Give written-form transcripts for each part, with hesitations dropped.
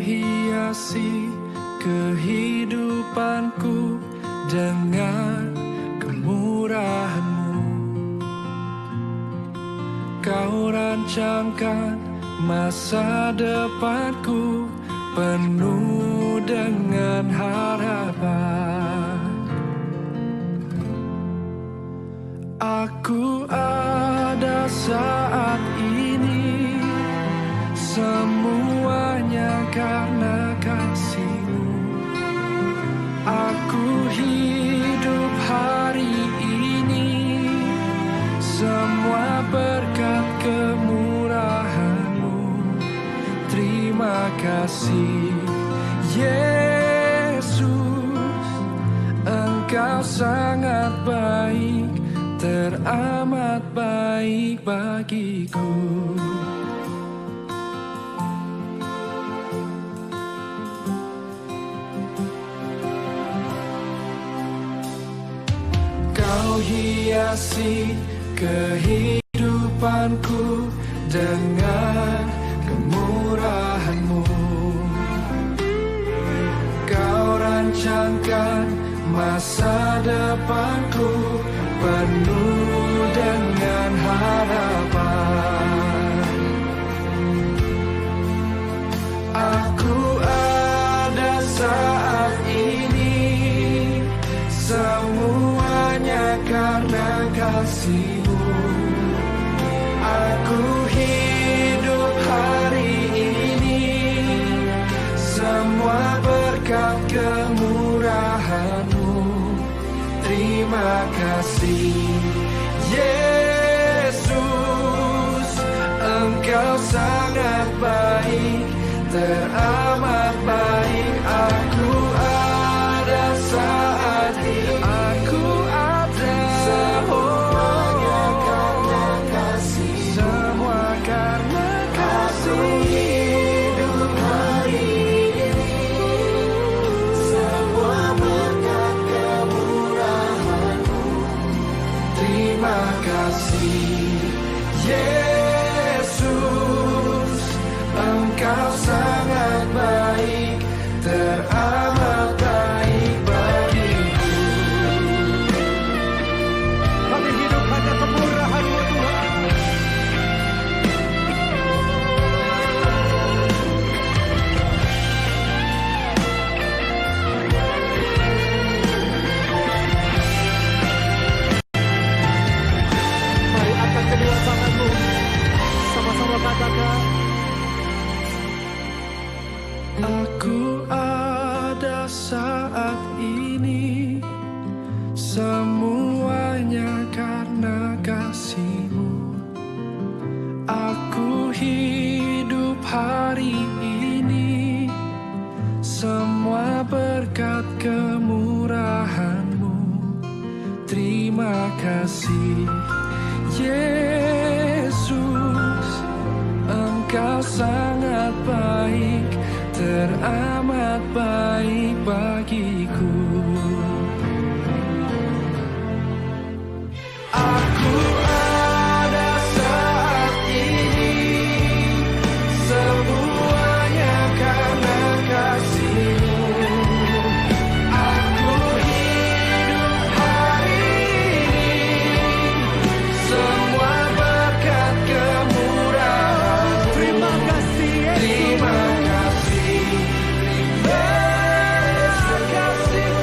hiasi kehidupanku dengan kemurahan-Mu. Kau rancangkan masa depanku penuh dengan harapan. Aku ada saat ini, semuanya karena kasih-Mu. Aku hidup hari ini, semua berkat kemurahan-Mu. Terima kasih Yesus, Engkau sangat baik, teramat baik bagiku. Kau hiasi kehidupanku dengan kemurahan-Mu. Kau rancangkan masa depanku penuh dengan harapan. Aku ada saat ini, semuanya karena kasih-Mu. Aku hidup hari ini, semua berkat kemurahan-Mu. Terima kasih Yesus, Engkau sangat baik, teramat baik. Aku ada saat ini, aku ada, semuanya karena kasih, semua karena kasih. Hidup hari ini, semua berkat kemurahan-Mu. Terima kasih Yesus, Engkau sangat baik, teramat baik bagiku. Kami hidup hanya kemurahan-Mu Tuhan. Mari angkat kedua tangan-Mu, sama-sama katakan. Aku ada saat ini, semuanya karena kasih-Mu. Aku hidup hari ini, semua berkat kemurahan-Mu. Terima kasih Yesus, Engkau sangat baik, teramat baik bagiku. Aku ada saat ini, semuanya karena kasih-Mu. Aku hidup hari ini, semua berkat kemurahan-Mu. Terima kasih Yesus. Terima kasih Yesus,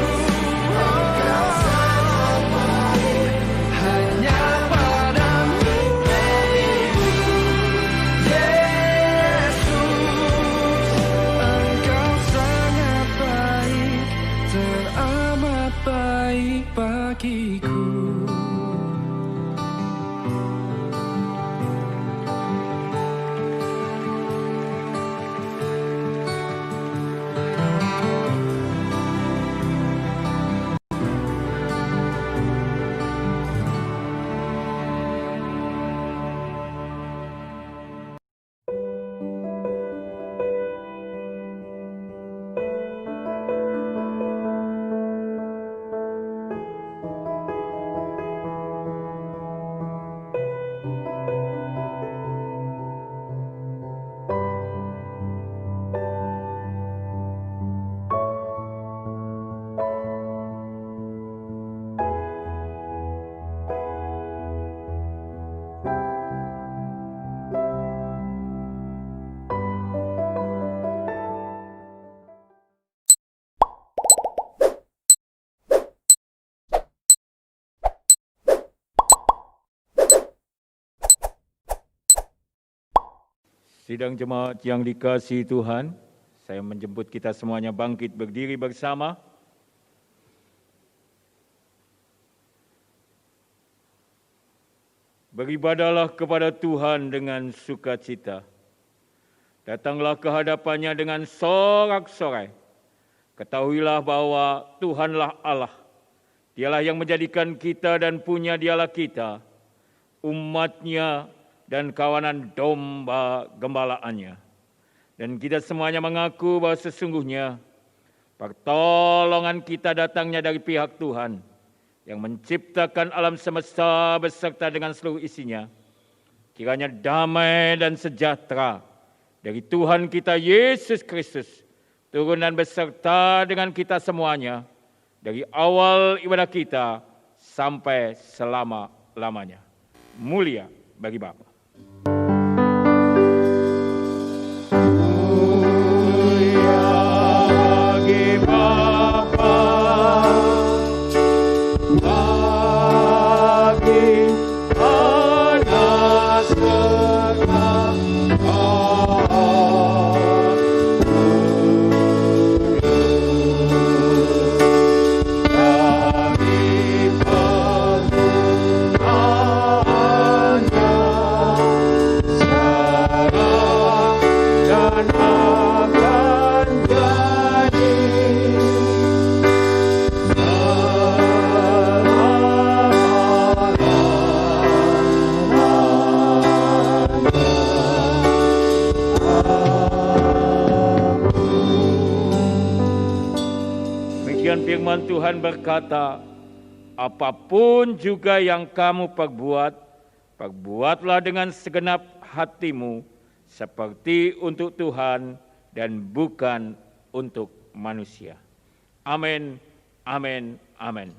Sidang jemaat yang dikasihi Tuhan, saya menjemput kita semuanya bangkit berdiri bersama. Beribadahlah kepada Tuhan dengan sukacita. Datanglah ke hadapannya dengan sorak-sorai. Ketahuilah bahwa Tuhanlah Allah. Dialah yang menjadikan kita dan punya dialah kita, umatnya dan kawanan domba gembalaannya. Dan kita semuanya mengaku bahwa sesungguhnya pertolongan kita datangnya dari pihak Tuhan yang menciptakan alam semesta beserta dengan seluruh isinya. Kiranya damai dan sejahtera dari Tuhan kita Yesus Kristus turun dan beserta dengan kita semuanya dari awal ibadah kita sampai selama-lamanya. Mulia bagi Bapa. Firman Tuhan berkata, apapun juga yang kamu perbuat, perbuatlah dengan segenap hatimu, seperti untuk Tuhan dan bukan untuk manusia. Amin, amin, amin.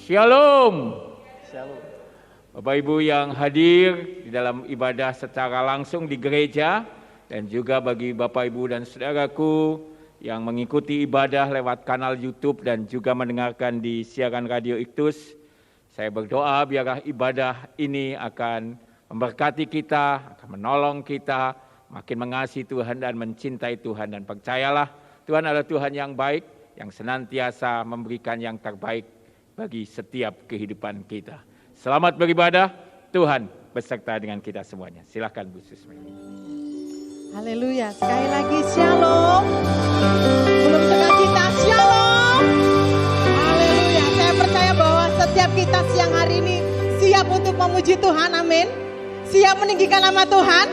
Shalom. Shalom. Bapak Ibu yang hadir di dalam ibadah secara langsung di gereja dan juga bagi Bapak Ibu dan saudaraku yang mengikuti ibadah lewat kanal YouTube dan juga mendengarkan di siaran Radio Iktus. Saya berdoa biarlah ibadah ini akan memberkati kita, akan menolong kita makin mengasihi Tuhan dan mencintai Tuhan, dan percayalah Tuhan adalah Tuhan yang baik yang senantiasa memberikan yang terbaik bagi setiap kehidupan kita. Selamat beribadah, Tuhan beserta dengan kita semuanya. Silakan Bu Susmi. Haleluya, sekali lagi shalom. Belum dengar kita shalom. Haleluya, saya percaya bahwa setiap kita siang hari ini siap untuk memuji Tuhan, amin. Siap meninggikan nama Tuhan.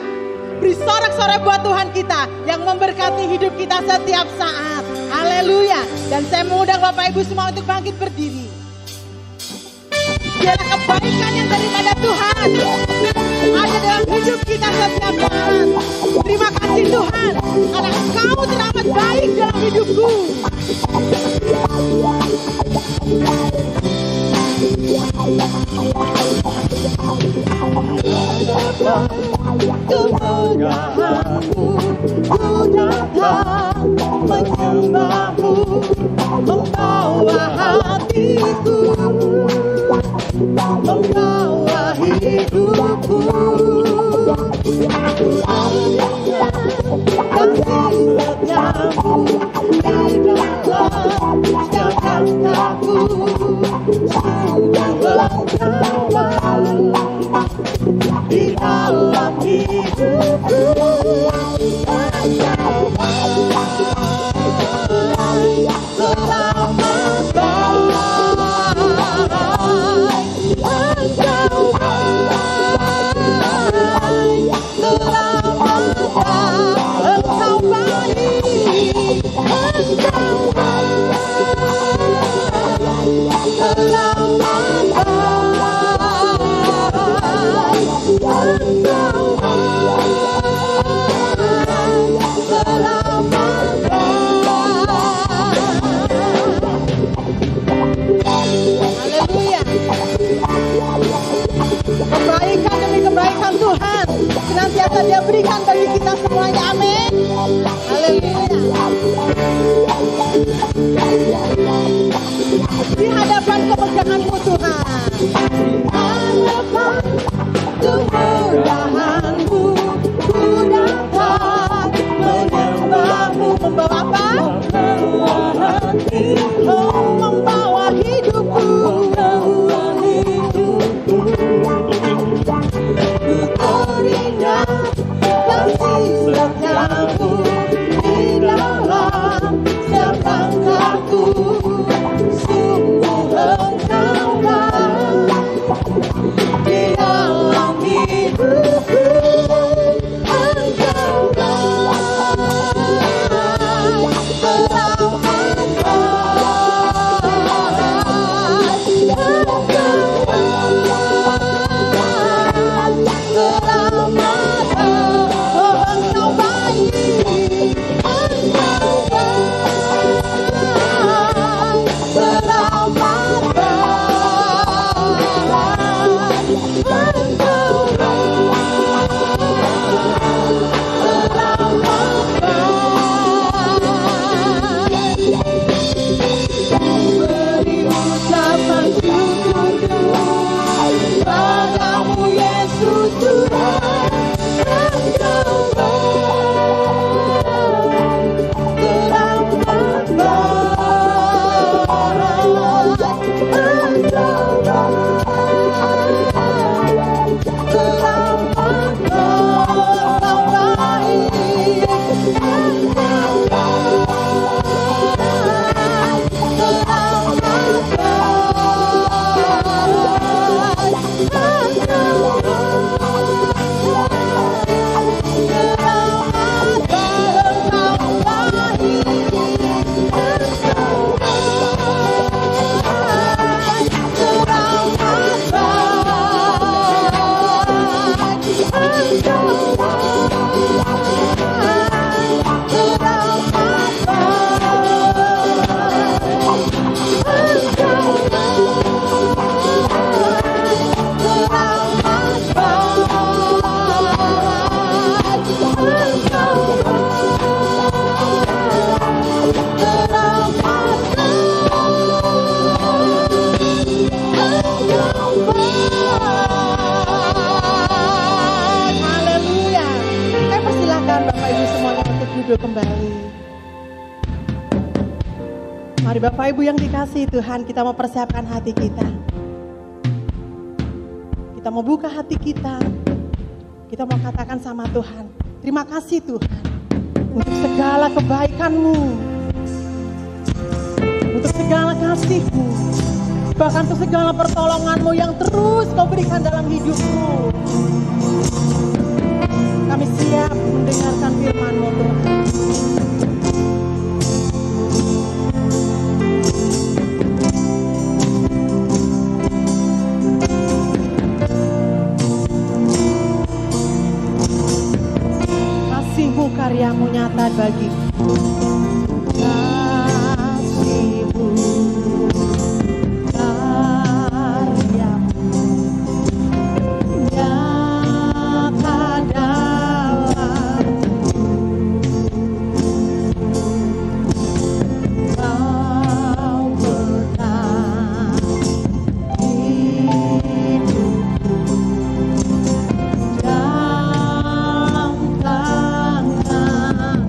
Beri sorak-sorai buat Tuhan kita yang memberkati hidup kita setiap saat. Haleluya. Dan saya mengundang Bapak Ibu semua untuk bangkit berdiri. Biarlah kebaikan yang daripada Tuhan ada dalam hidup kita setiap saat. Terima kasih Tuhan, karena Engkau teramat baik dalam hidupku. Kemuliaan-Mu ku datang menyembah-Mu, membawa hatiku, membawa hidupku. Kasih setiamu di dalam jakartaku, sungguh lengkap di dalam hidupku. Engkau baik, berikan bagi kita semuanya. Amin. Haleluya. Di hadapan kemegahan-Mu Tuhan, di hadapan kemegahan-Mu, ku dapat menyembah-Mu. Membawa apa? Oh, membawa hidupku. Teringat kasih setiamu di dalam setiap langkahku. Sungguh engkaulah di dalam hidupku. Kembali. Mari Bapak Ibu yang dikasihi Tuhan, kita mau persiapkan hati kita. Kita mau buka hati kita. Kita mau katakan sama Tuhan, terima kasih Tuhan untuk segala kebaikan-Mu, untuk segala kasih-Mu, bahkan untuk segala pertolongan-Mu yang terus Kau berikan dalam hidupku. Kami siap mendengarkan firman-Mu Tuhan. Kasih-Mu, karya-Mu nyata bagiku. Kasih-Mu, karya-Mu nyata dalam Kau benar hidupku dalam tangan.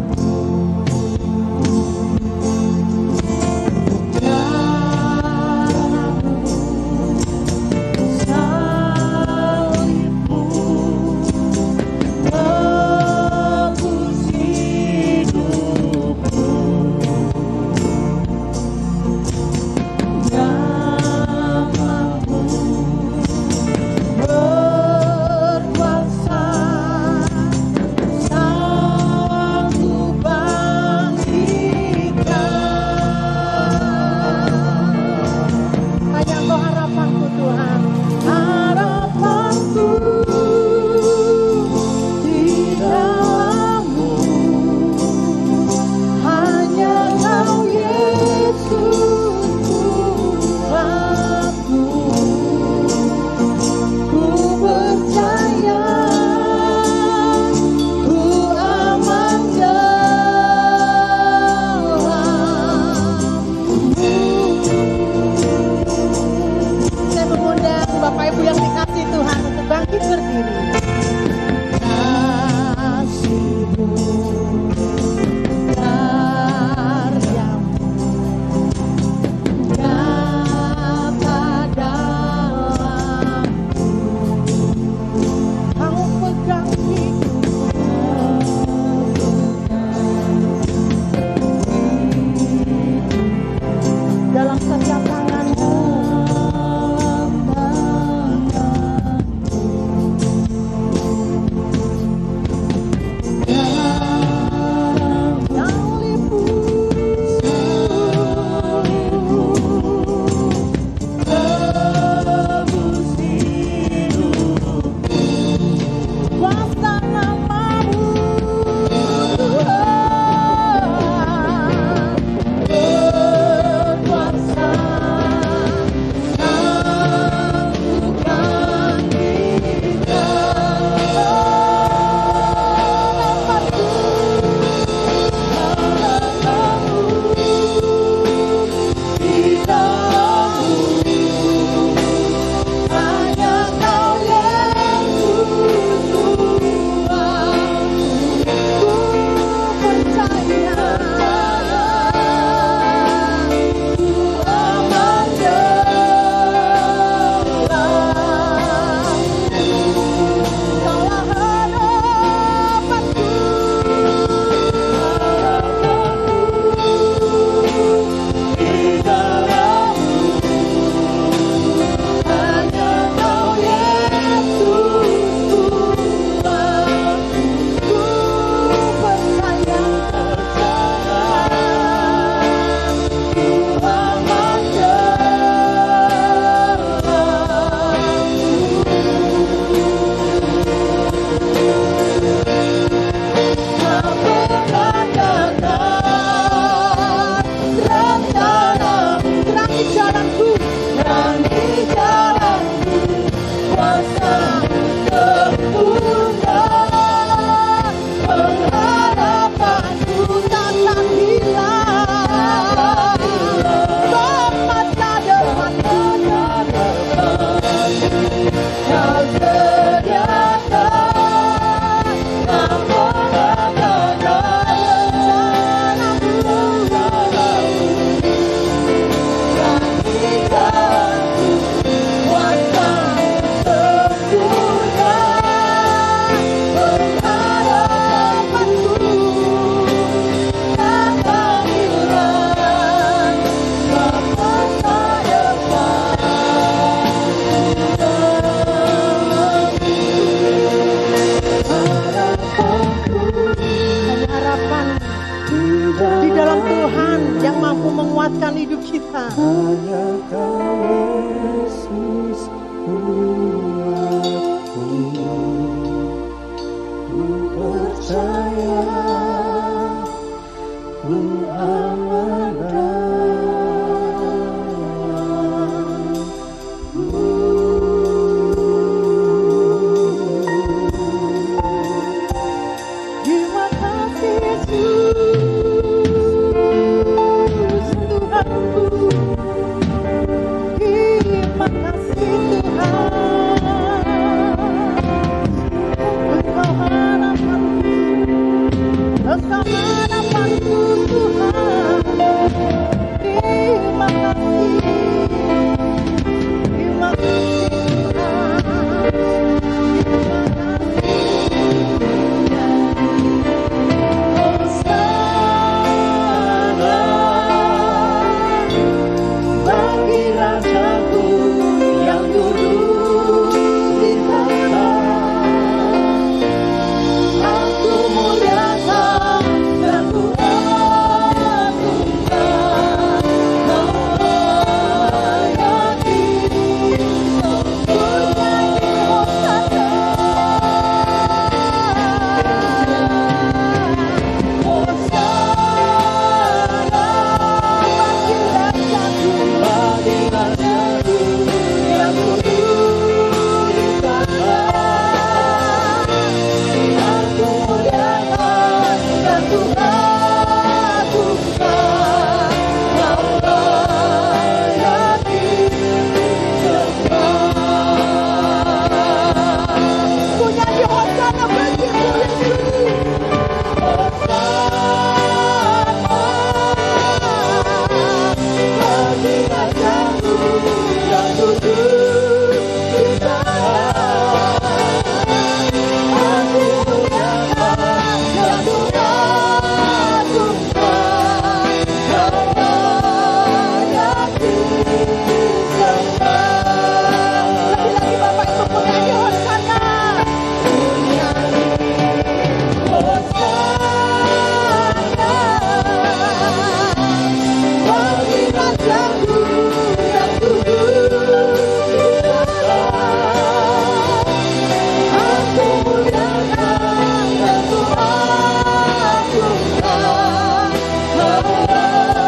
Terangi jalanku, terangi jalanku, kuasa sempurna. Pengharapanku takkan hilang. Semasa depanku, Kau sediakan rencanamu. Di dalam Tuhan yang mampu menguatkan hidup kita. Hanya Kau Yesus kuatku, ku percaya, ku amankan. Terima kasih Yesus, Tuhanku. Terima kasih Tuhan, Engkau harapanku, Engkau harapanku Tuhan. Terima kasih, terima kasih Tuhan, terima kasih. Hosana bagi Rajaku yang duduk di tahta. Aku muliakan dan ku agungkan. Kau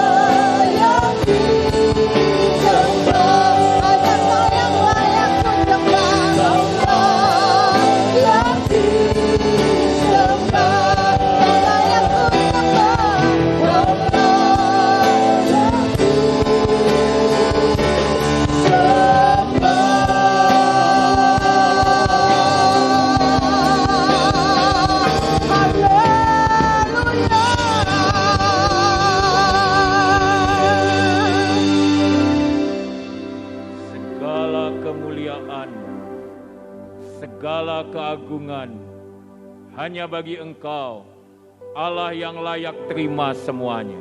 layani sempurnanya Hosana. Segala keagungan hanya bagi Engkau, Allah yang layak terima semuanya.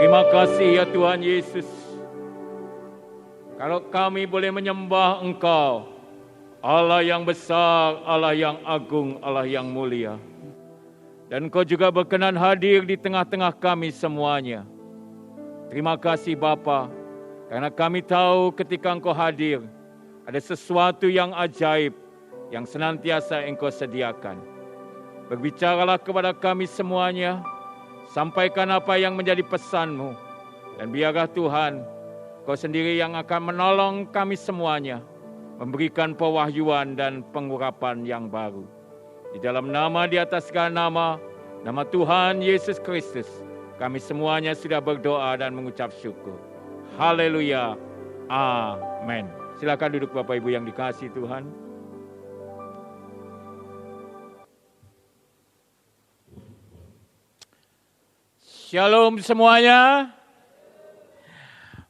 Terima kasih ya Tuhan Yesus. Kalau kami boleh menyembah Engkau, Allah yang besar, Allah yang agung, Allah yang mulia. Dan Engkau juga berkenan hadir di tengah-tengah kami semuanya. Terima kasih Bapa, karena kami tahu ketika Engkau hadir, ada sesuatu yang ajaib yang senantiasa Engkau sediakan. Berbicaralah kepada kami semuanya, sampaikan apa yang menjadi pesan-Mu, dan biarlah Tuhan, Kau sendiri yang akan menolong kami semuanya, memberikan pewahyuan dan pengurapan yang baru. Di dalam nama di atas segala nama, nama Tuhan Yesus Kristus, kami semuanya sudah berdoa dan mengucap syukur. Haleluya. Amin. Silakan duduk Bapak Ibu yang dikasihi Tuhan. Shalom semuanya.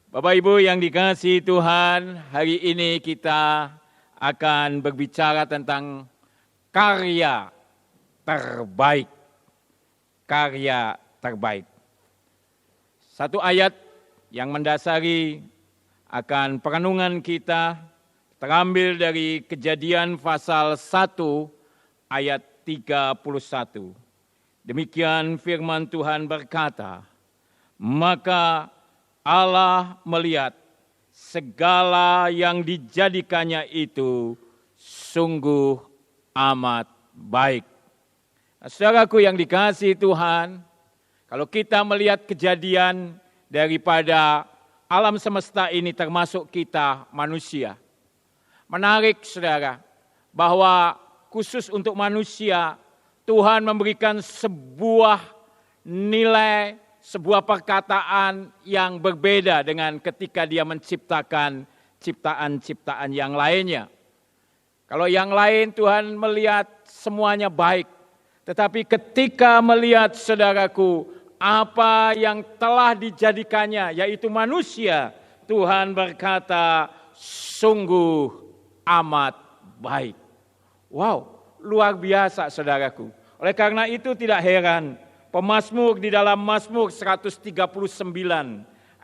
Bapak Ibu yang dikasihi Tuhan, hari ini kita akan berbicara tentang karya terbaik. Karya terbaik. Satu ayat yang mendasari akan perenungan kita terambil dari Kejadian pasal 1 ayat 31. Demikian firman Tuhan berkata, maka Allah melihat segala yang dijadikannya itu sungguh amat baik. Nah, saudaraku yang dikasihi Tuhan, kalau kita melihat kejadian daripada alam semesta ini termasuk kita manusia. Menarik saudara, bahwa khusus untuk manusia Tuhan memberikan sebuah nilai, sebuah perkataan yang berbeda dengan ketika dia menciptakan ciptaan-ciptaan yang lainnya. Kalau yang lain Tuhan melihat semuanya baik. Tetapi ketika melihat saudaraku, apa yang telah dijadikannya, yaitu manusia, Tuhan berkata, sungguh amat baik. Wow, luar biasa saudaraku. Oleh karena itu tidak heran, pemazmur di dalam Mazmur 139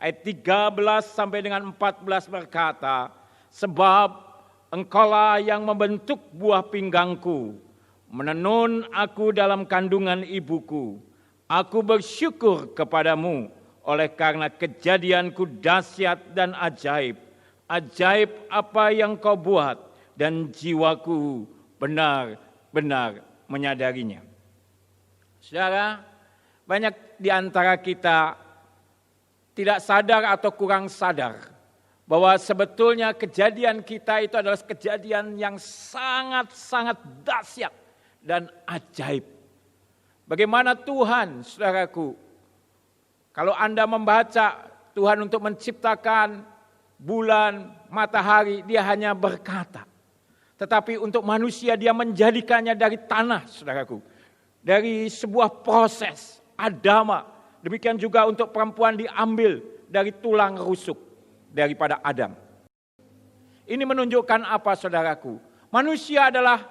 ayat 13 sampai dengan 14 berkata, sebab Engkaulah yang membentuk buah pinggangku, menenun aku dalam kandungan ibuku. Aku bersyukur kepadamu oleh karena kejadianku dahsyat dan ajaib. Ajaib apa yang kau buat dan jiwaku benar-benar menyadarinya. Saudara, banyak di antara kita tidak sadar atau kurang sadar bahwa sebetulnya kejadian kita itu adalah kejadian yang sangat-sangat dahsyat dan ajaib. Bagaimana Tuhan, saudaraku, kalau Anda membaca Tuhan untuk menciptakan bulan, matahari, dia hanya berkata. Tetapi untuk manusia dia menjadikannya dari tanah, saudaraku. Dari sebuah proses, adama. Demikian juga untuk perempuan diambil dari tulang rusuk daripada Adam. Ini menunjukkan apa saudaraku? Manusia adalah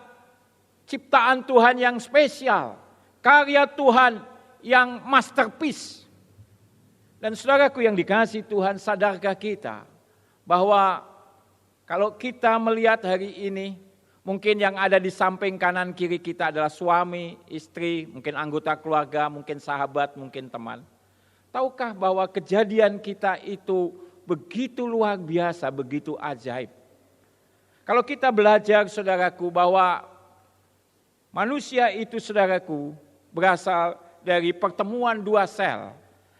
ciptaan Tuhan yang spesial. Karya Tuhan yang masterpiece. Dan saudaraku yang dikasihi Tuhan, sadarkah kita bahwa kalau kita melihat hari ini, mungkin yang ada di samping kanan kiri kita adalah suami, istri, mungkin anggota keluarga, mungkin sahabat, mungkin teman. Tahukah bahwa kejadian kita itu begitu luar biasa, begitu ajaib. Kalau kita belajar saudaraku bahwa manusia itu saudaraku berasal dari pertemuan dua sel.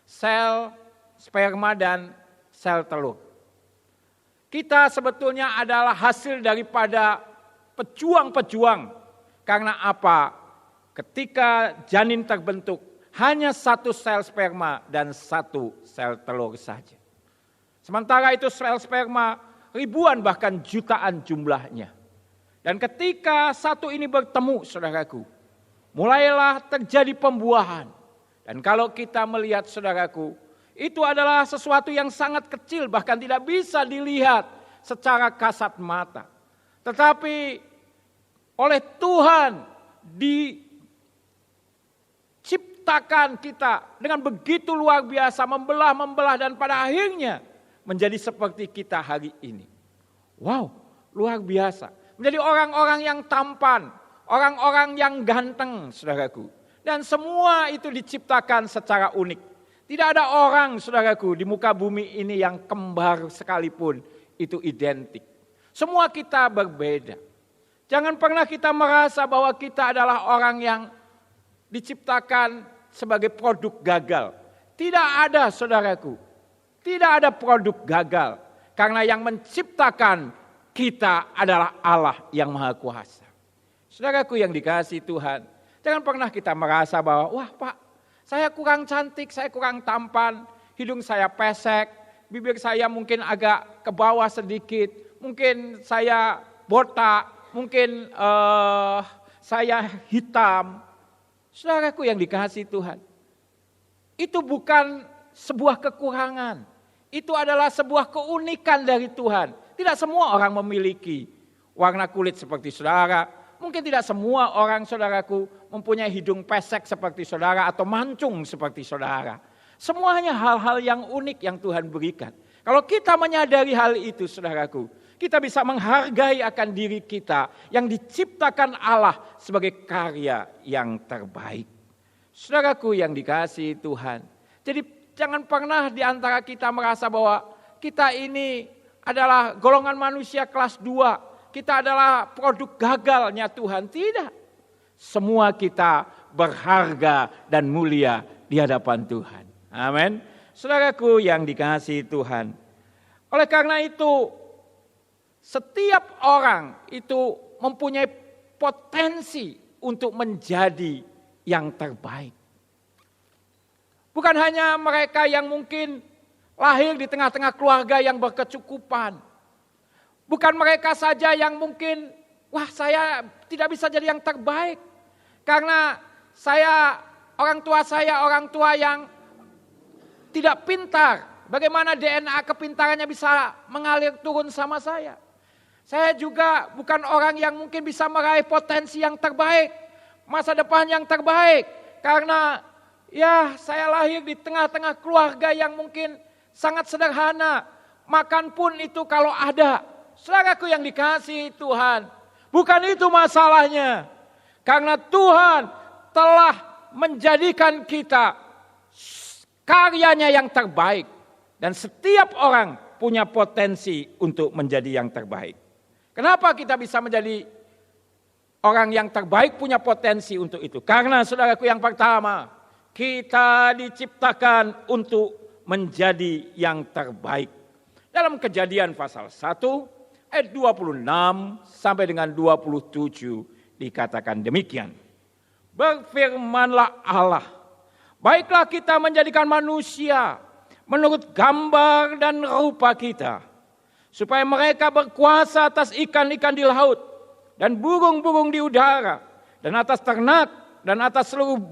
Sel sperma dan sel telur. Kita sebetulnya adalah hasil daripada pejuang-pejuang. Karena apa? Ketika janin terbentuk, hanya satu sel sperma dan satu sel telur saja. Sementara itu sel sperma ribuan bahkan jutaan jumlahnya. Dan ketika satu ini bertemu saudaraku, mulailah terjadi pembuahan. Dan kalau kita melihat saudaraku, itu adalah sesuatu yang sangat kecil, bahkan tidak bisa dilihat secara kasat mata. Tetapi oleh Tuhan diciptakan kita dengan begitu luar biasa, membelah dan pada akhirnya menjadi seperti kita hari ini. Wow, luar biasa. Menjadi orang-orang yang tampan, orang-orang yang ganteng, saudaraku. Dan semua itu diciptakan secara unik. Tidak ada orang, saudaraku, di muka bumi ini yang kembar sekalipun itu identik. Semua kita berbeda. Jangan pernah kita merasa bahwa kita adalah orang yang diciptakan sebagai produk gagal. Tidak ada, saudaraku. Tidak ada produk gagal. Karena yang menciptakan kita adalah Allah yang Maha Kuasa. Saudaraku yang dikasihi Tuhan, jangan pernah kita merasa bahwa, wah Pak, saya kurang cantik, saya kurang tampan, hidung saya pesek, bibir saya mungkin agak ke bawah sedikit, mungkin saya botak, mungkin saya hitam. Saudaraku yang dikasihi Tuhan, itu bukan sebuah kekurangan, itu adalah sebuah keunikan dari Tuhan. Tidak semua orang memiliki warna kulit seperti saudara. Mungkin tidak semua orang, saudaraku, mempunyai hidung pesek seperti saudara atau mancung seperti saudara. Semuanya hal-hal yang unik yang Tuhan berikan. Kalau kita menyadari hal itu, saudaraku, kita bisa menghargai akan diri kita yang diciptakan Allah sebagai karya yang terbaik. Saudaraku yang dikasihi Tuhan. Jadi jangan pernah di antara kita merasa bahwa kita ini adalah golongan manusia kelas 2. Kita adalah produk gagalnya Tuhan. Tidak. Semua kita berharga dan mulia di hadapan Tuhan. Amin. Saudaraku yang dikasihi Tuhan. Oleh karena itu, setiap orang itu mempunyai potensi untuk menjadi yang terbaik. Bukan hanya mereka yang mungkin lahir di tengah-tengah keluarga yang berkecukupan. Bukan mereka saja yang mungkin, wah saya tidak bisa jadi yang terbaik. Karena orang tua yang tidak pintar. Bagaimana DNA kepintarannya bisa mengalir turun sama saya. Saya juga bukan orang yang mungkin bisa meraih potensi yang terbaik. Masa depan yang terbaik. Karena saya lahir di tengah-tengah keluarga yang mungkin sangat sederhana. Makan pun itu kalau ada. Saudaraku yang dikasihi Tuhan. Bukan itu masalahnya. Karena Tuhan telah menjadikan kita karyanya yang terbaik. Dan setiap orang punya potensi untuk menjadi yang terbaik. Kenapa kita bisa menjadi orang yang terbaik, punya potensi untuk itu? Karena saudaraku yang pertama, kita diciptakan untuk menjadi yang terbaik. Dalam Kejadian pasal 1 ayat 26 sampai dengan 27 dikatakan demikian. Berfirmanlah Allah, baiklah kita menjadikan manusia menurut gambar dan rupa kita, supaya mereka berkuasa atas ikan-ikan di laut dan burung-burung di udara dan atas ternak dan atas seluruh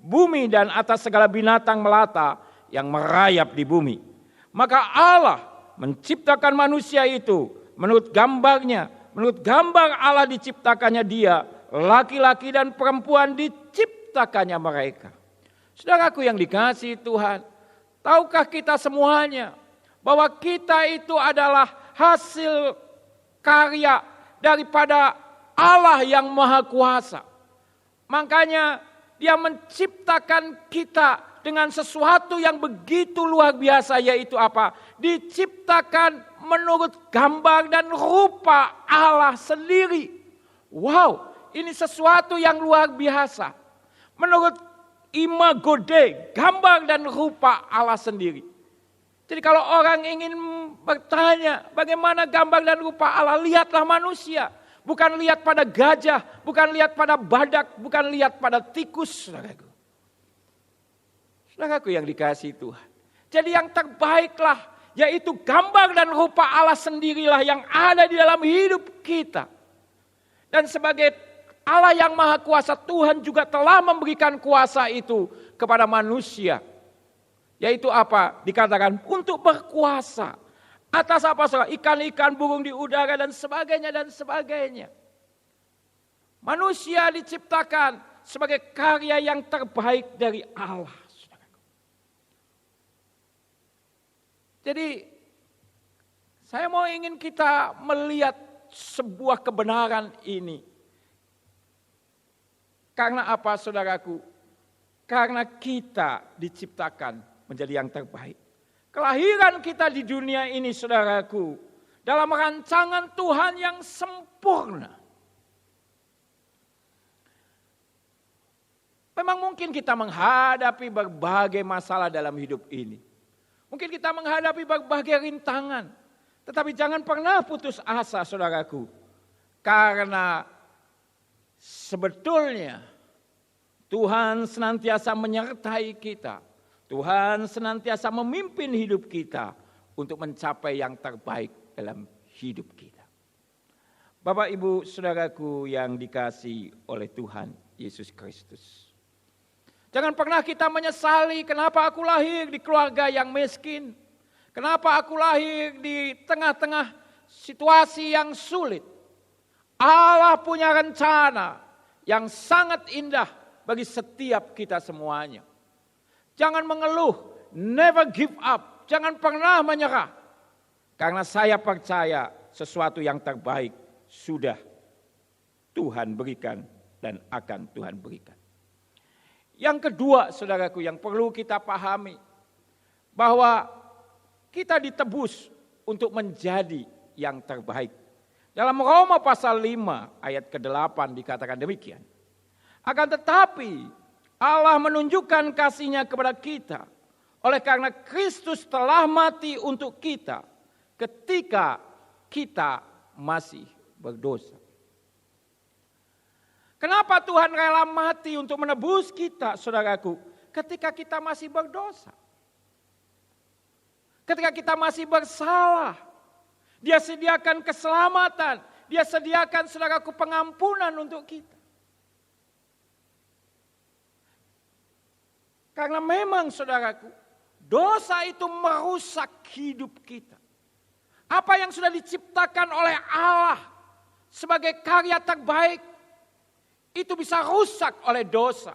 bumi dan atas segala binatang melata yang merayap di bumi. Maka Allah menciptakan manusia itu menurut gambarnya, menurut gambar Allah diciptakannya dia, laki-laki dan perempuan diciptakannya mereka. Saudaraku yang dikasihi Tuhan, tahukah kita semuanya bahwa kita itu adalah hasil karya daripada Allah yang Maha Kuasa. Makanya Dia menciptakan kita dengan sesuatu yang begitu luar biasa, yaitu apa? Diciptakan menurut gambar dan rupa Allah sendiri. Wow, ini sesuatu yang luar biasa. Menurut imago Dei, gambar dan rupa Allah sendiri. Jadi kalau orang ingin bertanya bagaimana gambar dan rupa Allah, lihatlah manusia. Bukan lihat pada gajah, bukan lihat pada badak, bukan lihat pada tikus. Saudaraku yang dikasihi Tuhan. Jadi yang terbaiklah, yaitu gambar dan rupa Allah sendirilah yang ada di dalam hidup kita. Dan sebagai Allah yang Maha Kuasa, Tuhan juga telah memberikan kuasa itu kepada manusia. Yaitu apa? Dikatakan untuk berkuasa. Atas apa saja? Ikan-ikan, burung di udara dan sebagainya dan sebagainya. Manusia diciptakan sebagai karya yang terbaik dari Allah. Jadi saya mau ingin kita melihat sebuah kebenaran ini. Karena apa saudaraku? Karena kita diciptakan menjadi yang terbaik. Kelahiran kita di dunia ini saudaraku, dalam rancangan Tuhan yang sempurna. Memang mungkin kita menghadapi berbagai masalah dalam hidup ini. Mungkin kita menghadapi berbagai rintangan. Tetapi jangan pernah putus asa, saudaraku. Karena sebetulnya Tuhan senantiasa menyertai kita. Tuhan senantiasa memimpin hidup kita untuk mencapai yang terbaik dalam hidup kita. Bapak, Ibu, saudaraku yang dikasihi oleh Tuhan Yesus Kristus. Jangan pernah kita menyesali kenapa aku lahir di keluarga yang miskin. Kenapa aku lahir di tengah-tengah situasi yang sulit. Allah punya rencana yang sangat indah bagi setiap kita semuanya. Jangan mengeluh, never give up, jangan pernah menyerah. Karena saya percaya sesuatu yang terbaik sudah Tuhan berikan dan akan Tuhan berikan. Yang kedua, saudaraku, yang perlu kita pahami, bahwa kita ditebus untuk menjadi yang terbaik. Dalam Roma pasal 5 ayat ke-8 dikatakan demikian. Akan tetapi Allah menunjukkan kasih-Nya kepada kita oleh karena Kristus telah mati untuk kita ketika kita masih berdosa. Kenapa Tuhan rela mati untuk menebus kita, saudaraku, ketika kita masih berdosa? Ketika kita masih bersalah, Dia sediakan keselamatan, Dia sediakan, saudaraku, pengampunan untuk kita. Karena memang, saudaraku, dosa itu merusak hidup kita. Apa yang sudah diciptakan oleh Allah sebagai karya terbaik, itu bisa rusak oleh dosa.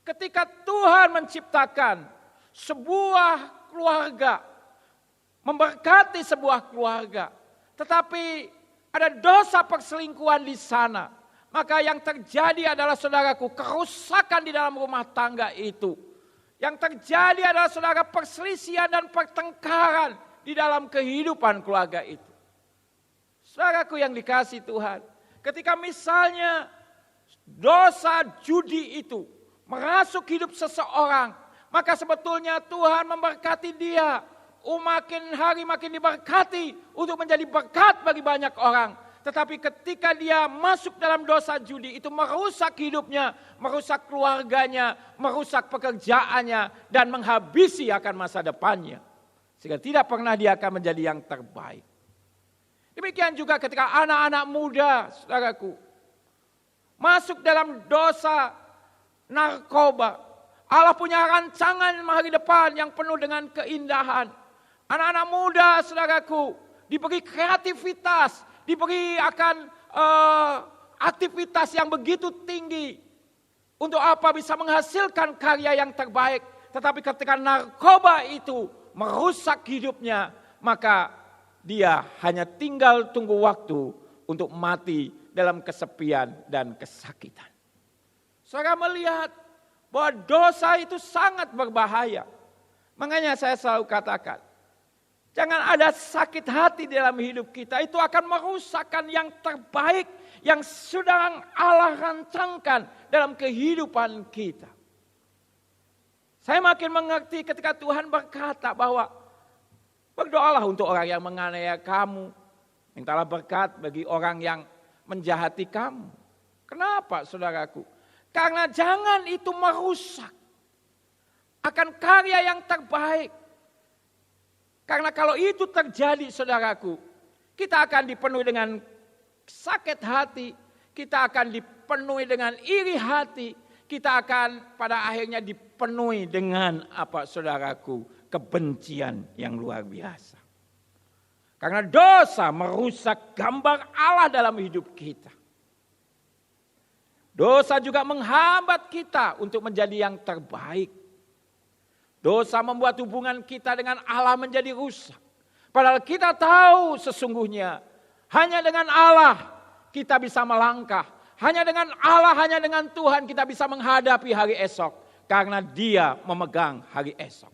Ketika Tuhan menciptakan sebuah keluarga, memberkati sebuah keluarga, tetapi ada dosa perselingkuhan di sana, maka yang terjadi adalah, saudaraku, kerusakan di dalam rumah tangga itu. Yang terjadi adalah, saudara, perselisihan dan pertengkaran di dalam kehidupan keluarga itu. Saudaraku yang dikasihi Tuhan, ketika misalnya dosa judi itu merasuk hidup seseorang, maka sebetulnya Tuhan memberkati dia. Makin hari makin diberkati untuk menjadi berkat bagi banyak orang. Tetapi ketika dia masuk dalam dosa judi, itu merusak hidupnya, merusak keluarganya, merusak pekerjaannya, dan menghabisi akan masa depannya. Sehingga tidak pernah dia akan menjadi yang terbaik. Demikian juga ketika anak-anak muda, saudaraku, masuk dalam dosa narkoba. Allah punya rancangan hari depan yang penuh dengan keindahan. Anak-anak muda, saudaraku, diberi kreativitas, diberi akan aktivitas yang begitu tinggi. Untuk apa? Bisa menghasilkan karya yang terbaik. Tetapi ketika narkoba itu merusak hidupnya, maka dia hanya tinggal tunggu waktu untuk mati dalam kesepian dan kesakitan. Saudara melihat bahwa dosa itu sangat berbahaya. Makanya saya selalu katakan, jangan ada sakit hati dalam hidup kita. Itu akan merusakkan yang terbaik yang sudah Allah rancangkan dalam kehidupan kita. Saya makin mengerti ketika Tuhan berkata bahwa berdoalah untuk orang yang menganiaya kamu. Mintalah berkat bagi orang yang menjahati kamu. Kenapa, saudaraku? Karena jangan itu merusak akan karya yang terbaik. Karena kalau itu terjadi, saudaraku, kita akan dipenuhi dengan sakit hati, kita akan dipenuhi dengan iri hati, kita akan pada akhirnya dipenuhi dengan apa, saudaraku, kebencian yang luar biasa. Karena dosa merusak gambar Allah dalam hidup kita. Dosa juga menghambat kita untuk menjadi yang terbaik. Dosa membuat hubungan kita dengan Allah menjadi rusak. Padahal kita tahu sesungguhnya hanya dengan Allah kita bisa melangkah. Hanya dengan Allah, hanya dengan Tuhan kita bisa menghadapi hari esok. Karena Dia memegang hari esok.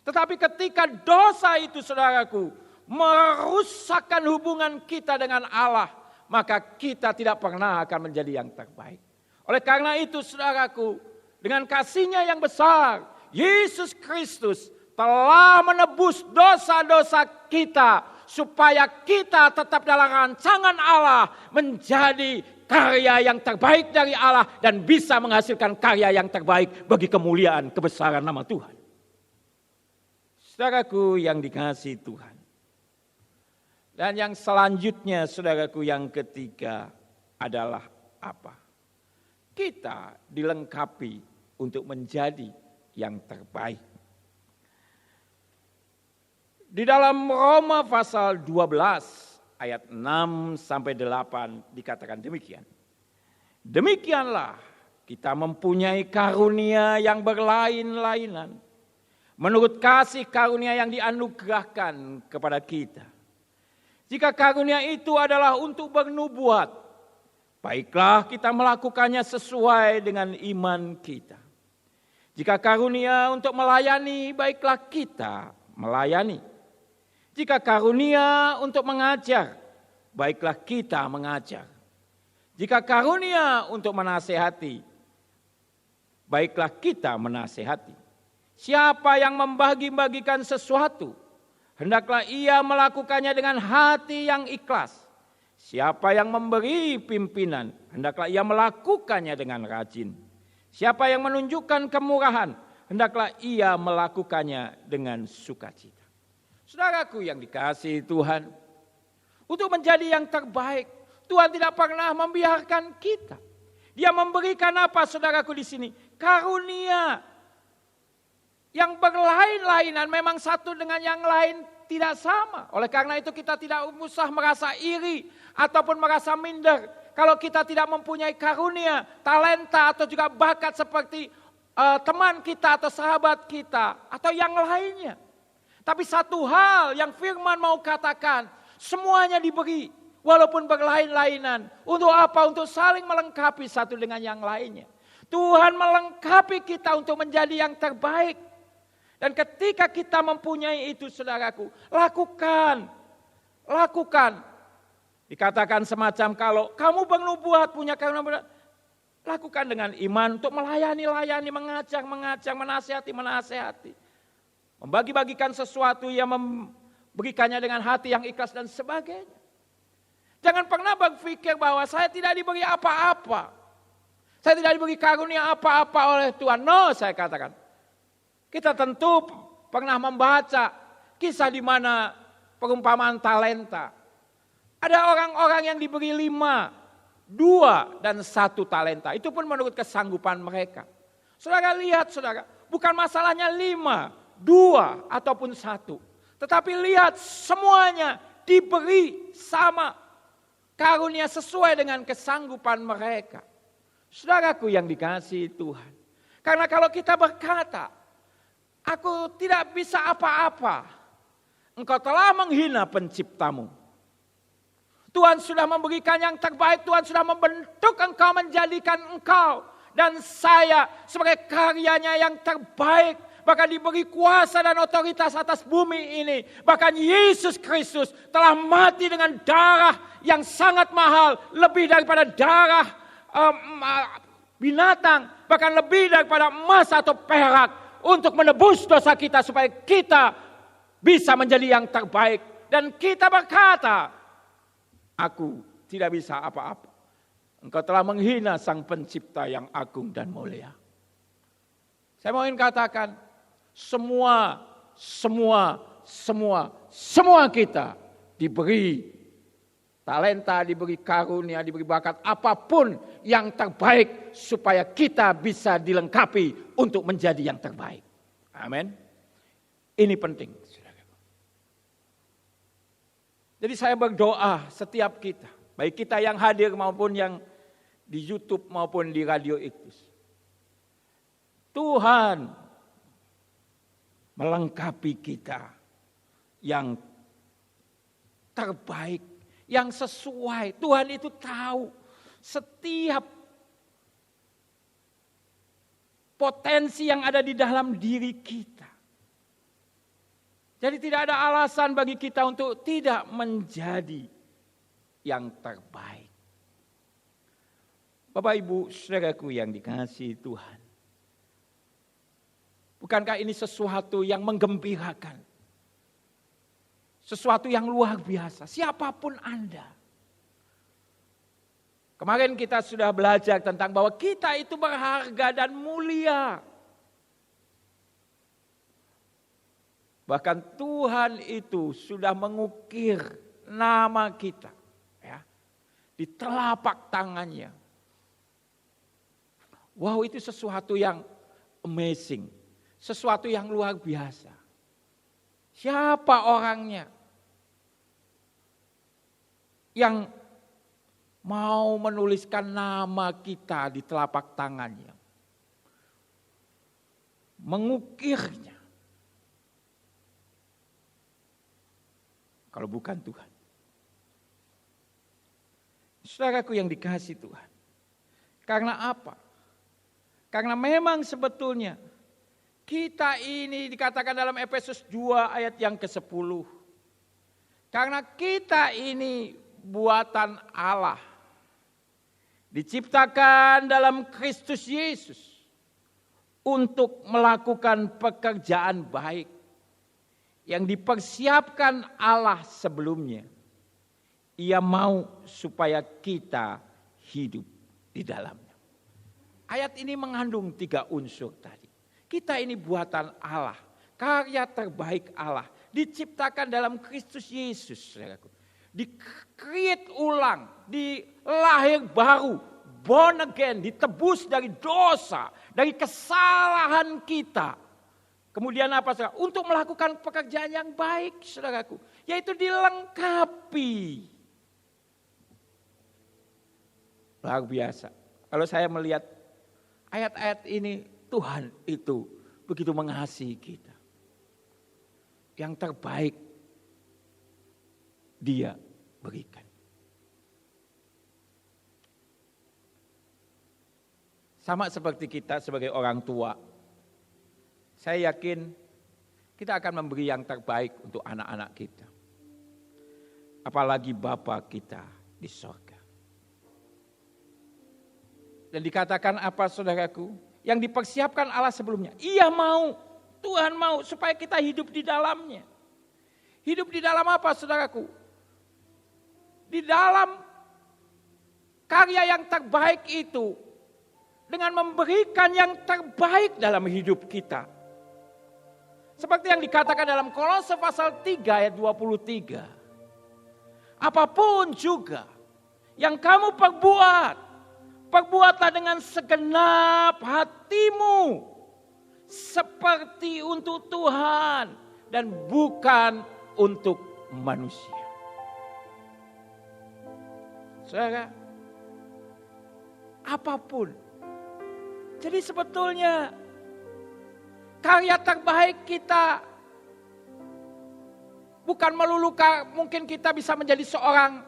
Tetapi ketika dosa itu, saudaraku, merusakkan hubungan kita dengan Allah, maka kita tidak pernah akan menjadi yang terbaik. Oleh karena itu, saudaraku, dengan kasih-Nya yang besar, Yesus Kristus telah menebus dosa-dosa kita supaya kita tetap dalam rancangan Allah menjadi karya yang terbaik dari Allah dan bisa menghasilkan karya yang terbaik bagi kemuliaan kebesaran nama Tuhan. Saudaraku yang dikasihi Tuhan. Dan yang selanjutnya saudaraku yang ketiga adalah apa? Kita dilengkapi untuk menjadi yang terbaik. Di dalam Roma pasal 12 ayat 6 sampai 8 dikatakan demikian. Demikianlah kita mempunyai karunia yang berlain-lainan menurut kasih karunia yang dianugerahkan kepada kita. Jika karunia itu adalah untuk bernubuat, baiklah kita melakukannya sesuai dengan iman kita. Jika karunia untuk melayani, baiklah kita melayani. Jika karunia untuk mengajar, baiklah kita mengajar. Jika karunia untuk menasehati, baiklah kita menasehati. Siapa yang membagi-bagikan sesuatu, hendaklah ia melakukannya dengan hati yang ikhlas. Siapa yang memberi pimpinan, hendaklah ia melakukannya dengan rajin. Siapa yang menunjukkan kemurahan, hendaklah ia melakukannya dengan sukacita. Saudaraku yang dikasihi Tuhan, untuk menjadi yang terbaik, Tuhan tidak pernah membiarkan kita. Dia memberikan apa saudaraku di sini? Karunia yang berlain-lainan, memang satu dengan yang lain tidak sama. Oleh karena itu kita tidak usah merasa iri ataupun merasa minder kalau kita tidak mempunyai karunia, talenta atau juga bakat seperti teman kita atau sahabat kita atau yang lainnya. Tapi satu hal yang firman mau katakan, semuanya diberi walaupun berlain-lainan. Untuk apa? Untuk saling melengkapi satu dengan yang lainnya. Tuhan melengkapi kita untuk menjadi yang terbaik. Dan ketika kita mempunyai itu saudaraku, lakukan. Dikatakan semacam kalau kamu bernubuat punya karunia, lakukan dengan iman untuk melayani, mengajar, menasehati. Membagi-bagikan sesuatu yang memberikannya dengan hati yang ikhlas dan sebagainya. Jangan pernah berpikir bahwa saya tidak diberi apa-apa. Saya tidak diberi karunia apa-apa oleh Tuhan. No, saya katakan. Kita tentu pernah membaca kisah di mana perumpamaan talenta. Ada orang-orang yang diberi 5, 2 dan 1 talenta. Itu pun menurut kesanggupan mereka. Saudara lihat saudara, bukan masalahnya 5, 2 ataupun 1. Tetapi lihat semuanya diberi sama karunia sesuai dengan kesanggupan mereka. Saudaraku yang dikasihi Tuhan. Karena kalau kita berkata, aku tidak bisa apa-apa, engkau telah menghina penciptamu. Tuhan sudah memberikan yang terbaik, Tuhan sudah membentuk engkau, menjadikan engkau dan saya sebagai karyanya yang terbaik. Bahkan diberi kuasa dan otoritas atas bumi ini. Bahkan Yesus Kristus telah mati dengan darah yang sangat mahal. Lebih daripada darah binatang. Bahkan lebih daripada emas atau perak. Untuk menebus dosa kita supaya kita bisa menjadi yang terbaik. Dan kita berkata, aku tidak bisa apa-apa. Engkau telah menghina Sang Pencipta yang agung dan mulia. Saya mau katakan, semua kita diberi talenta, diberi karunia, diberi bakat apapun yang terbaik supaya kita bisa dilengkapi untuk menjadi yang terbaik. Amin. Ini penting. Jadi saya berdoa setiap kita, baik kita yang hadir maupun yang di YouTube maupun di Radio Iktus. Tuhan melengkapi kita yang terbaik, yang sesuai. Tuhan itu tahu setiap potensi yang ada di dalam diri kita. Jadi tidak ada alasan bagi kita untuk tidak menjadi yang terbaik. Bapak Ibu saudaraku yang dikasihi Tuhan. Bukankah ini sesuatu yang menggembirakan? Sesuatu yang luar biasa, siapapun Anda. Kemarin kita sudah belajar tentang bahwa kita itu berharga dan mulia. Bahkan Tuhan itu sudah mengukir nama kita ya, di telapak tangannya. Wow, itu sesuatu yang amazing. Sesuatu yang luar biasa. Siapa orangnya yang mau menuliskan nama kita di telapak tangannya? Mengukirnya. Kalau bukan Tuhan. Saudaraku yang dikasihi Tuhan. Karena apa? Karena memang sebetulnya kita ini dikatakan dalam Efesus 2 ayat yang ke-10. Karena kita ini buatan Allah. Diciptakan dalam Kristus Yesus. Untuk melakukan pekerjaan baik. Yang dipersiapkan Allah sebelumnya. Ia mau supaya kita hidup di dalamnya. Ayat ini mengandung 3 unsur tadi. Kita ini buatan Allah, karya terbaik Allah, diciptakan dalam Kristus Yesus, saudaraku. Di-create ulang, dilahir baru, born again, ditebus dari dosa, dari kesalahan kita. Kemudian apa, saudara? Untuk melakukan pekerjaan yang baik, saudaraku, yaitu dilengkapi. Luar biasa. Kalau saya melihat ayat-ayat ini, Tuhan itu begitu mengasihi kita. Yang terbaik Dia berikan. Sama seperti kita sebagai orang tua. Saya yakin kita akan memberi yang terbaik untuk anak-anak kita. Apalagi Bapa kita di sorga. Dan dikatakan apa, saudaraku? Yang dipersiapkan Allah sebelumnya. Ia mau, Tuhan mau supaya kita hidup di dalamnya. Hidup di dalam apa, saudaraku? Di dalam karya yang terbaik itu. Dengan memberikan yang terbaik dalam hidup kita. Seperti yang dikatakan dalam Kolose pasal 3 ayat 23. Apapun juga yang kamu perbuat. Perbuatlah dengan segenap hatimu. Seperti untuk Tuhan. Dan bukan untuk manusia. Saudara. Apapun. Jadi sebetulnya. Karya terbaik kita. Bukan melulu mungkin kita bisa menjadi seorang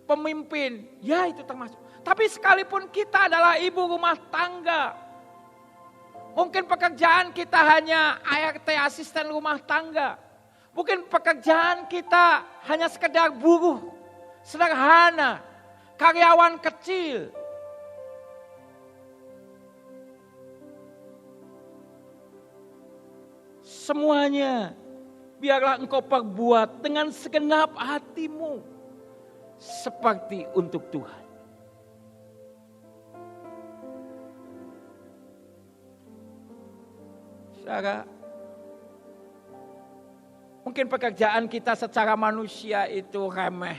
pemimpin. Ya, itu termasuk. Tapi sekalipun kita adalah ibu rumah tangga. Mungkin pekerjaan kita hanya ART, asisten rumah tangga. Mungkin pekerjaan kita hanya sekedar buruh sederhana, karyawan kecil. Semuanya biarlah engkau perbuat dengan segenap hatimu. Seperti untuk Tuhan. Saudara, mungkin pekerjaan kita secara manusia itu remeh.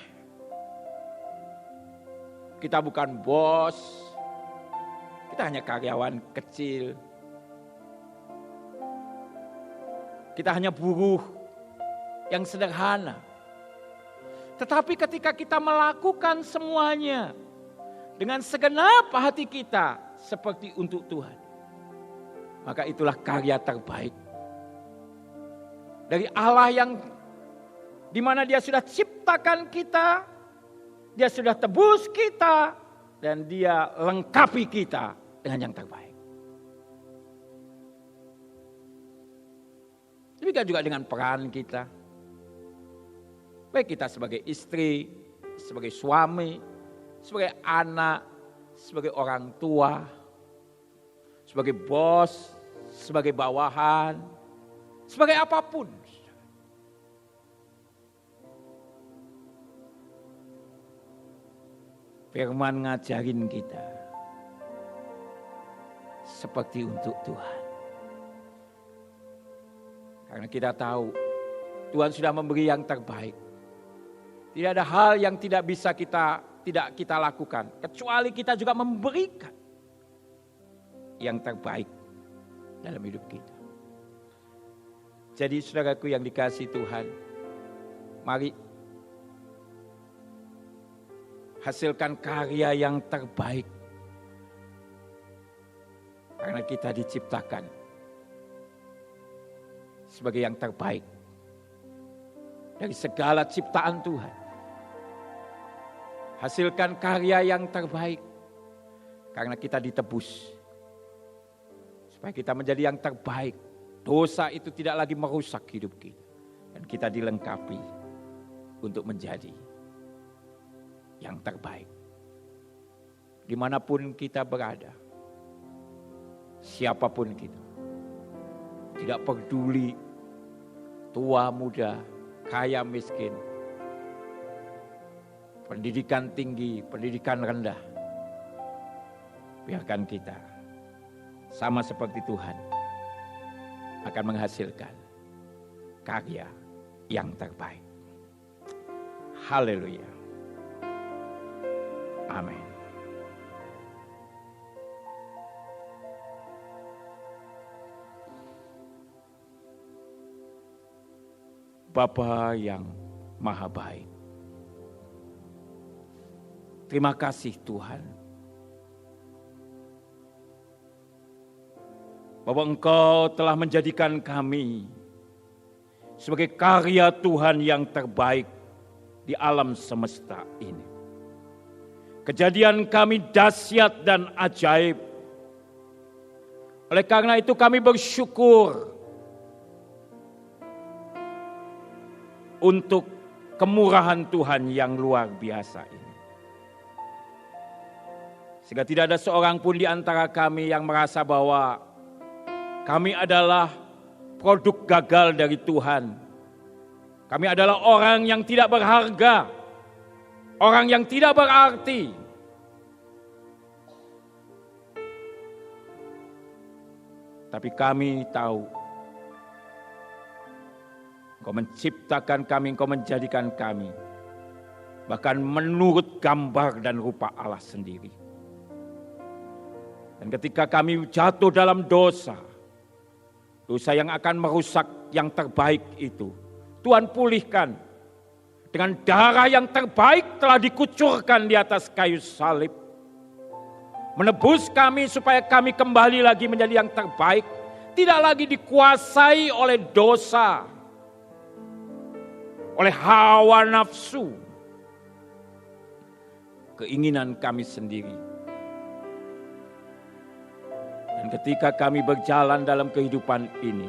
Kita bukan bos, kita hanya karyawan kecil. Kita hanya buruh yang sederhana. Tetapi ketika kita melakukan semuanya dengan segenap hati kita seperti untuk Tuhan, maka itulah karya terbaik dari Allah yang dimana Dia sudah ciptakan kita, Dia sudah tebus kita, dan Dia lengkapi kita dengan yang terbaik. Demikian juga dengan peran kita. Baik kita sebagai istri, sebagai suami, sebagai anak, sebagai orang tua, sebagai bos, sebagai bawahan, sebagai apapun. Firman ngajarin kita seperti untuk Tuhan. Karena kita tahu Tuhan sudah memberi yang terbaik. Tidak ada hal yang tidak bisa kita lakukan, kecuali kita juga memberikan yang terbaik dalam hidup kita. Jadi saudaraku yang dikasihi Tuhan, mari hasilkan karya yang terbaik. Karena kita diciptakan sebagai yang terbaik dari segala ciptaan Tuhan. Hasilkan karya yang terbaik karena kita ditebus. Supaya kita menjadi yang terbaik. Dosa itu tidak lagi merusak hidup kita. Dan kita dilengkapi untuk menjadi yang terbaik. Dimanapun kita berada, siapapun kita, tidak peduli tua muda, kaya miskin, pendidikan tinggi, pendidikan rendah, biarkan kita sama seperti Tuhan akan menghasilkan karya yang terbaik. Haleluya. Amin. Bapa yang Maha Baik, terima kasih Tuhan bahwa Engkau telah menjadikan kami sebagai karya Tuhan yang terbaik di alam semesta ini. Kejadian kami dahsyat dan ajaib. Oleh karena itu kami bersyukur untuk kemurahan Tuhan yang luar biasa ini. Sehingga tidak ada seorang pun di antara kami yang merasa bahwa kami adalah produk gagal dari Tuhan. Kami adalah orang yang tidak berharga, orang yang tidak berarti. Tapi kami tahu Engkau menciptakan kami, Engkau menjadikan kami bahkan menurut gambar dan rupa Allah sendiri. Dan ketika kami jatuh dalam dosa yang akan merusak yang terbaik itu, Tuhan pulihkan. Dengan darah yang terbaik telah dikucurkan di atas kayu salib. Menebus kami supaya kami kembali lagi menjadi yang terbaik. Tidak lagi dikuasai oleh dosa, oleh hawa nafsu, keinginan kami sendiri. Dan ketika kami berjalan dalam kehidupan ini,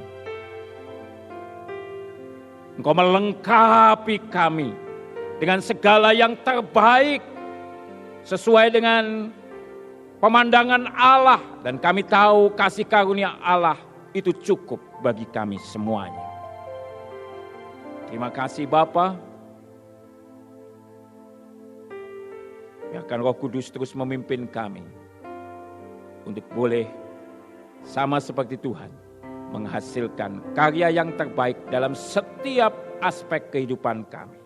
Engkau melengkapi kami dengan segala yang terbaik sesuai dengan pemandangan Allah. Dan kami tahu kasih karunia Allah itu cukup bagi kami semuanya. Terima kasih Bapa. Biarkan Roh Kudus terus memimpin kami untuk boleh sama seperti Tuhan menghasilkan karya yang terbaik dalam setiap aspek kehidupan kami.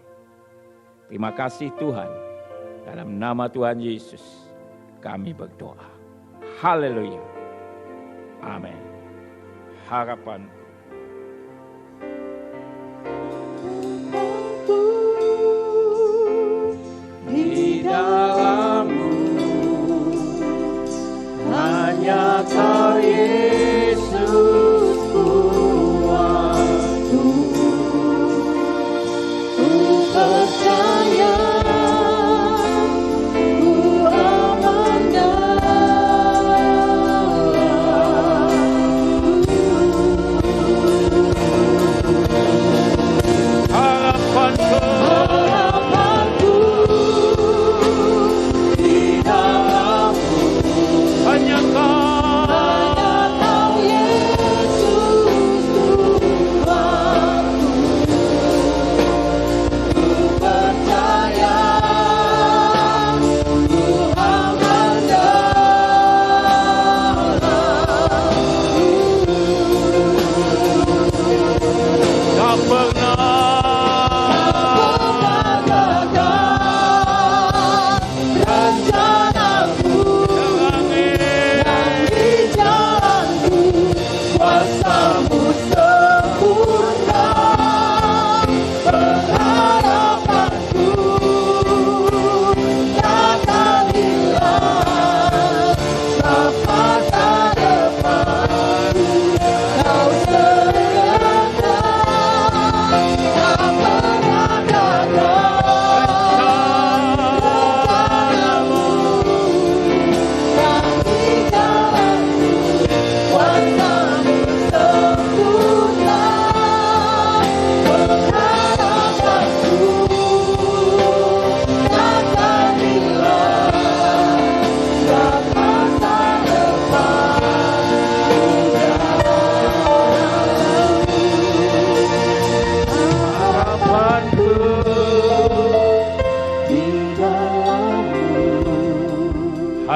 Terima kasih Tuhan. Dalam nama Tuhan Yesus kami berdoa. Haleluya. Amin. Harapan di dalam-Mu, hanya Kau Yesus kuatku. Ku percaya, ku aman dalam-Mu.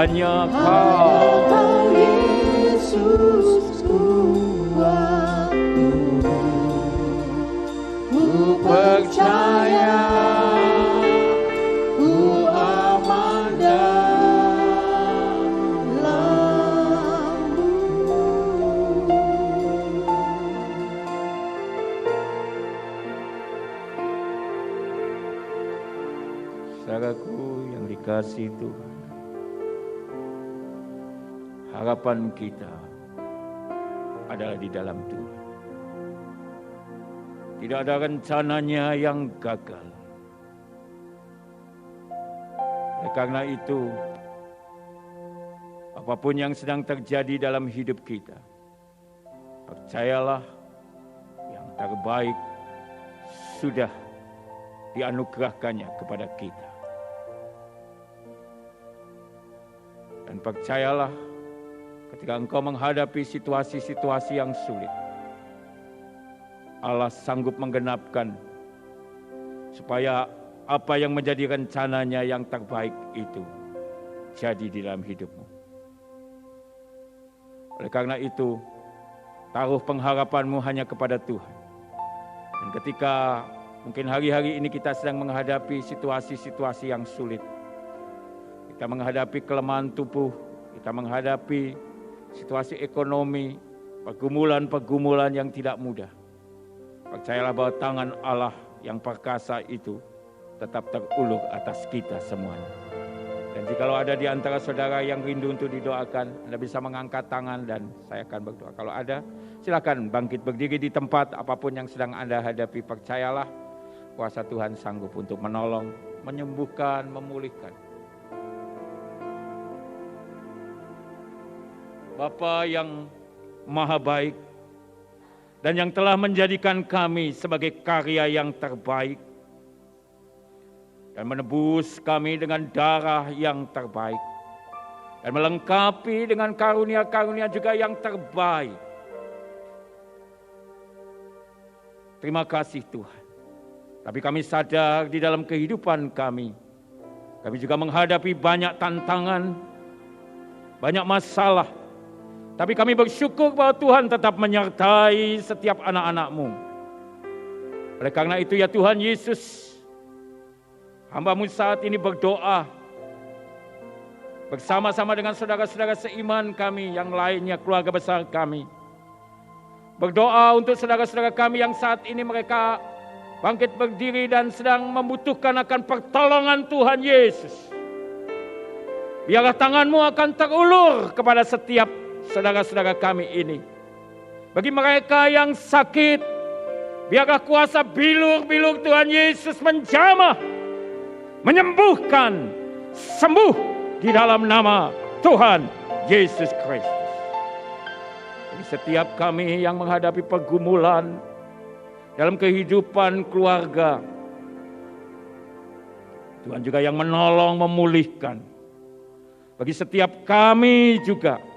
hanya Kau Yesus kuatku, ku percaya, ku aman dalam-Mu. Saudaraku yang dikasihi Tuhan, harapan kita adalah di dalam Tuhan. Tidak ada rencananya yang gagal. Oleh karena itu, apapun yang sedang terjadi dalam hidup kita, percayalah yang terbaik sudah dianugerahkannya kepada kita. Dan percayalah, ketika engkau menghadapi situasi-situasi yang sulit, Allah sanggup menggenapkan supaya apa yang menjadi rencananya yang terbaik itu jadi di dalam hidupmu. Oleh karena itu, taruh pengharapanmu hanya kepada Tuhan. Dan ketika mungkin hari-hari ini kita sedang menghadapi situasi-situasi yang sulit, kita menghadapi kelemahan tubuh, kita menghadapi situasi ekonomi, pergumulan-pergumulan yang tidak mudah. Percayalah bahwa tangan Allah yang perkasa itu tetap terulur atas kita semuanya. Dan jikalau ada di antara saudara yang rindu untuk didoakan, Anda bisa mengangkat tangan dan saya akan berdoa. Kalau ada, silakan bangkit berdiri di tempat apapun yang sedang Anda hadapi. Percayalah, kuasa Tuhan sanggup untuk menolong, menyembuhkan, memulihkan. Bapa yang maha baik dan yang telah menjadikan kami sebagai karya yang terbaik dan menebus kami dengan darah yang terbaik dan melengkapi dengan karunia-karunia juga yang terbaik. Terima kasih Tuhan. Tapi kami sadar di dalam kehidupan kami juga menghadapi banyak tantangan, banyak masalah. Tapi kami bersyukur bahwa Tuhan tetap menyertai setiap anak-anak-Mu. Oleh karena itu ya Tuhan Yesus, hamba-Mu saat ini berdoa bersama-sama dengan saudara-saudara seiman kami yang lainnya, keluarga besar kami. Berdoa untuk saudara-saudara kami yang saat ini mereka bangkit berdiri dan sedang membutuhkan akan pertolongan Tuhan Yesus. Biarlah tangan-Mu akan terulur kepada setiap saudara-saudara kami ini. Bagi mereka yang sakit, biarlah kuasa bilur-bilur Tuhan Yesus menjamah, menyembuhkan, sembuh di dalam nama Tuhan Yesus Kristus. Bagi setiap kami yang menghadapi pergumulan dalam kehidupan keluarga, Tuhan juga yang menolong, memulihkan. Bagi setiap kami juga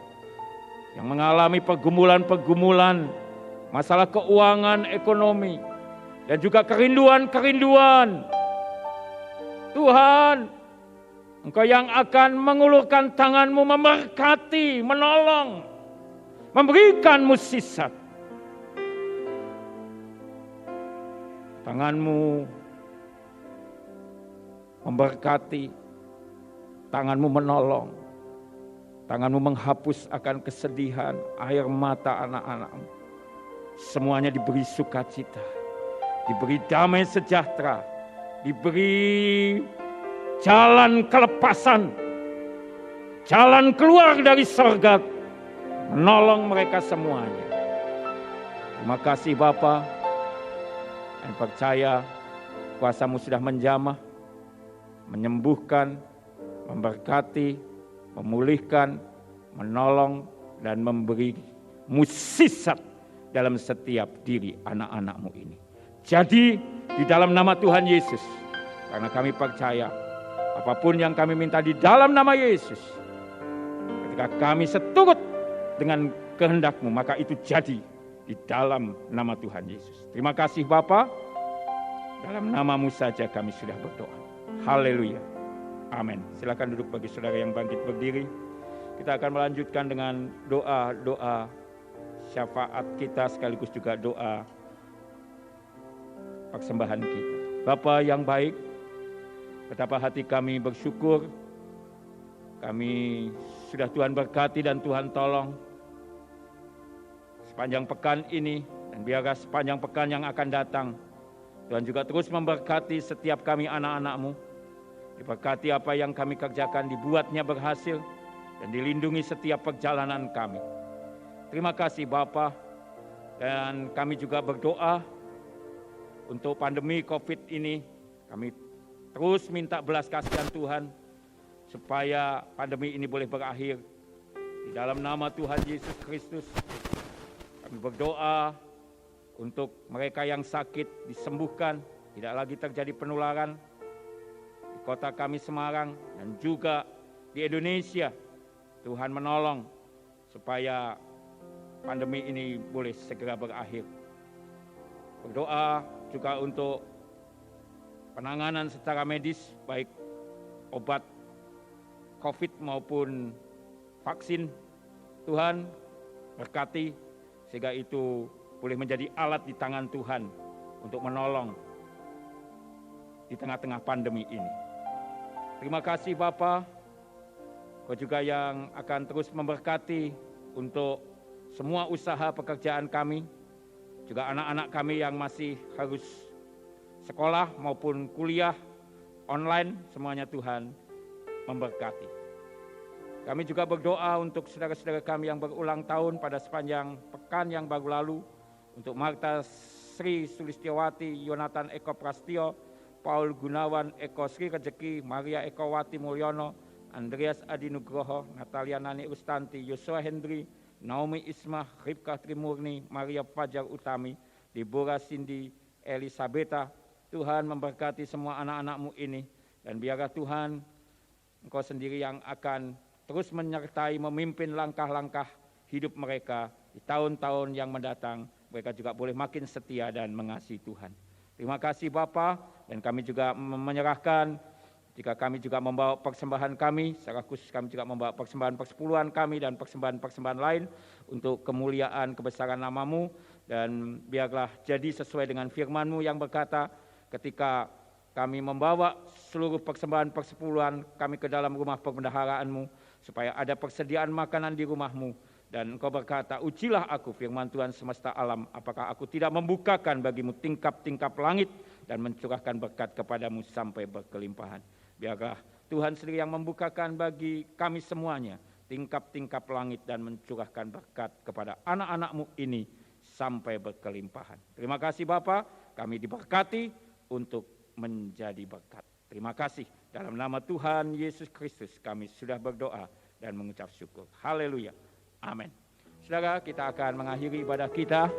yang mengalami pergumulan-pergumulan, masalah keuangan, ekonomi, dan juga kerinduan-kerinduan. Tuhan, Engkau yang akan mengulurkan tangan-Mu memberkati, menolong, memberikan mukjizat. Tangan-Mu memberkati, tangan-Mu menolong. Tangan-Mu menghapus akan kesedihan, air mata anak-anak-Mu. Semuanya diberi sukacita, diberi damai sejahtera, diberi jalan kelepasan, jalan keluar dari surga, menolong mereka semuanya. Terima kasih Bapa, dan percaya kuasa-Mu sudah menjamah, menyembuhkan, memberkati, memulihkan, menolong, dan memberi mukjizat dalam setiap diri anak-anak-Mu ini. Jadi di dalam nama Tuhan Yesus, karena kami percaya apapun yang kami minta di dalam nama Yesus, ketika kami seturut dengan kehendak-Mu, maka itu jadi di dalam nama Tuhan Yesus. Terima kasih Bapa, dalam nama-Mu saja kami sudah berdoa. Haleluya. Amin. Silakan duduk bagi saudara yang bangkit berdiri. Kita akan melanjutkan dengan doa-doa syafaat kita sekaligus juga doa persembahan kita. Bapa yang baik, betapa hati kami bersyukur. Kami sudah Tuhan berkati dan Tuhan tolong sepanjang pekan ini, dan biarlah sepanjang pekan yang akan datang, Tuhan juga terus memberkati setiap kami anak-anak-Mu. Diberkati apa yang kami kerjakan, dibuatnya berhasil, dan dilindungi setiap perjalanan kami. Terima kasih Bapa, dan kami juga berdoa untuk pandemi COVID ini. Kami terus minta belas kasihan Tuhan, supaya pandemi ini boleh berakhir. Di dalam nama Tuhan Yesus Kristus, kami berdoa untuk mereka yang sakit disembuhkan, tidak lagi terjadi penularan di kota kami Semarang dan juga di Indonesia. Tuhan menolong supaya pandemi ini boleh segera berakhir. Berdoa juga untuk penanganan secara medis, baik obat COVID maupun vaksin. Tuhan berkati sehingga itu boleh menjadi alat di tangan Tuhan untuk menolong di tengah-tengah pandemi ini. Terima kasih Bapa, Kau juga yang akan terus memberkati untuk semua usaha pekerjaan kami, juga anak-anak kami yang masih harus sekolah maupun kuliah online, semuanya Tuhan memberkati. Kami juga berdoa untuk saudara-saudara kami yang berulang tahun pada sepanjang pekan yang baru lalu, untuk Marta Sri Sulistiawati, Yonatan Eko Prastio, Paul Gunawan Eko Sri Rejeki, Maria Eko Wati Mulyono, Andreas Adi Nugroho, Natalia Nani Ustanti, Yosua Hendri, Naomi Ismah, Ripka Trimurni, Maria Fajar Utami, Deborah Cindy, Elisabeta. Tuhan memberkati semua anak-anak-Mu ini, dan biarlah Tuhan Engkau sendiri yang akan terus menyertai, memimpin langkah-langkah hidup mereka di tahun-tahun yang mendatang. Mereka juga boleh makin setia dan mengasihi Tuhan. Terima kasih Bapa, dan kami juga menyerahkan, jika kami juga membawa persembahan kami, secara khusus kami juga membawa persembahan persepuluhan kami dan persembahan-persembahan lain untuk kemuliaan kebesaran nama-Mu, dan biarlah jadi sesuai dengan firman-Mu yang berkata, ketika kami membawa seluruh persembahan persepuluhan kami ke dalam rumah pembendaharaan-Mu, supaya ada persediaan makanan di rumah-Mu. Dan Engkau berkata, ujilah aku, firman Tuhan semesta alam, apakah aku tidak membukakan bagimu tingkap-tingkap langit dan mencurahkan berkat kepadamu sampai berkelimpahan. Biarlah Tuhan sendiri yang membukakan bagi kami semuanya tingkap-tingkap langit dan mencurahkan berkat kepada anak-anak-Mu ini sampai berkelimpahan. Terima kasih Bapa, kami diberkati untuk menjadi berkat. Terima kasih. Dalam nama Tuhan Yesus Kristus kami sudah berdoa dan mengucap syukur. Haleluya. Amin. Saudara, kita akan mengakhiri ibadah kita.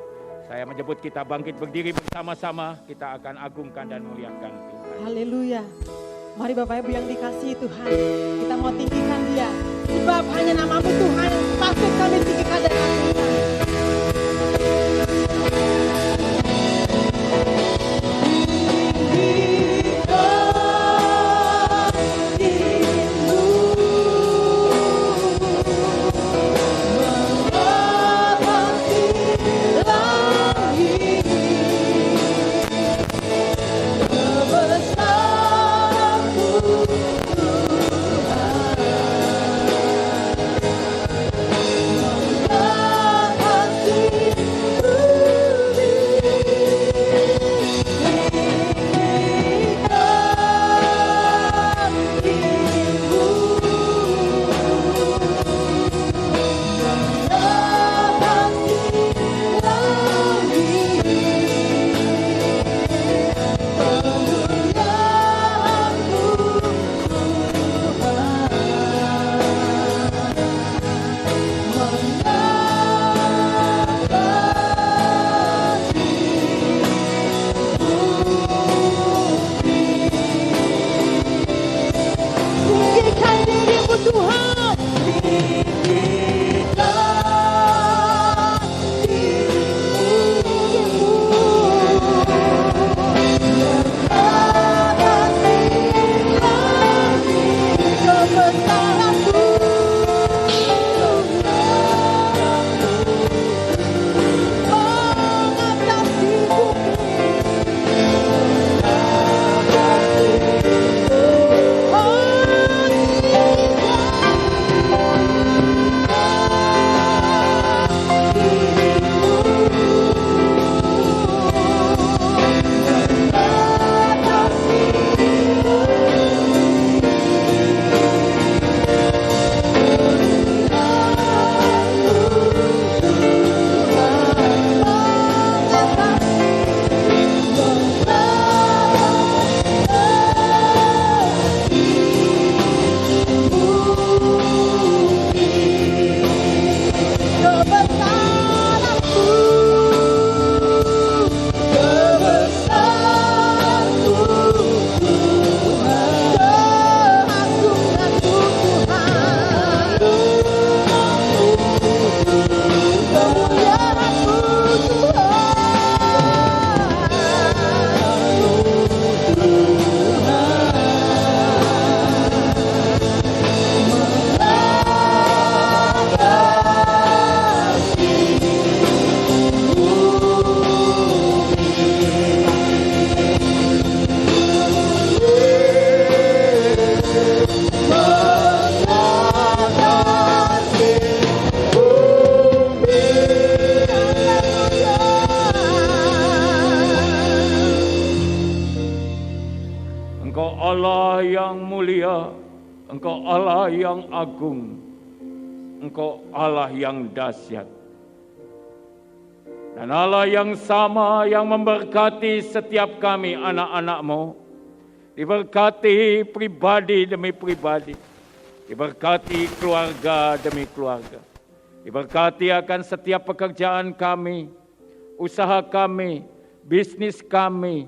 Saya menyebut kita bangkit berdiri bersama-sama. Kita akan agungkan dan muliakan Tuhan. Haleluya. Mari Bapak Ibu yang dikasihi Tuhan, kita mau tinggikan Dia. Sebab hanya nama-Mu Tuhan yang patut kami tinggikan dan agungkan. Oh Engkau Allah yang mulia, Engkau Allah yang agung, Engkau Allah yang dahsyat. Dan Allah yang sama yang memberkati setiap kami anak-anak-Mu. Diberkati pribadi demi pribadi. Diberkati keluarga demi keluarga. Diberkati akan setiap pekerjaan kami, usaha kami, bisnis kami,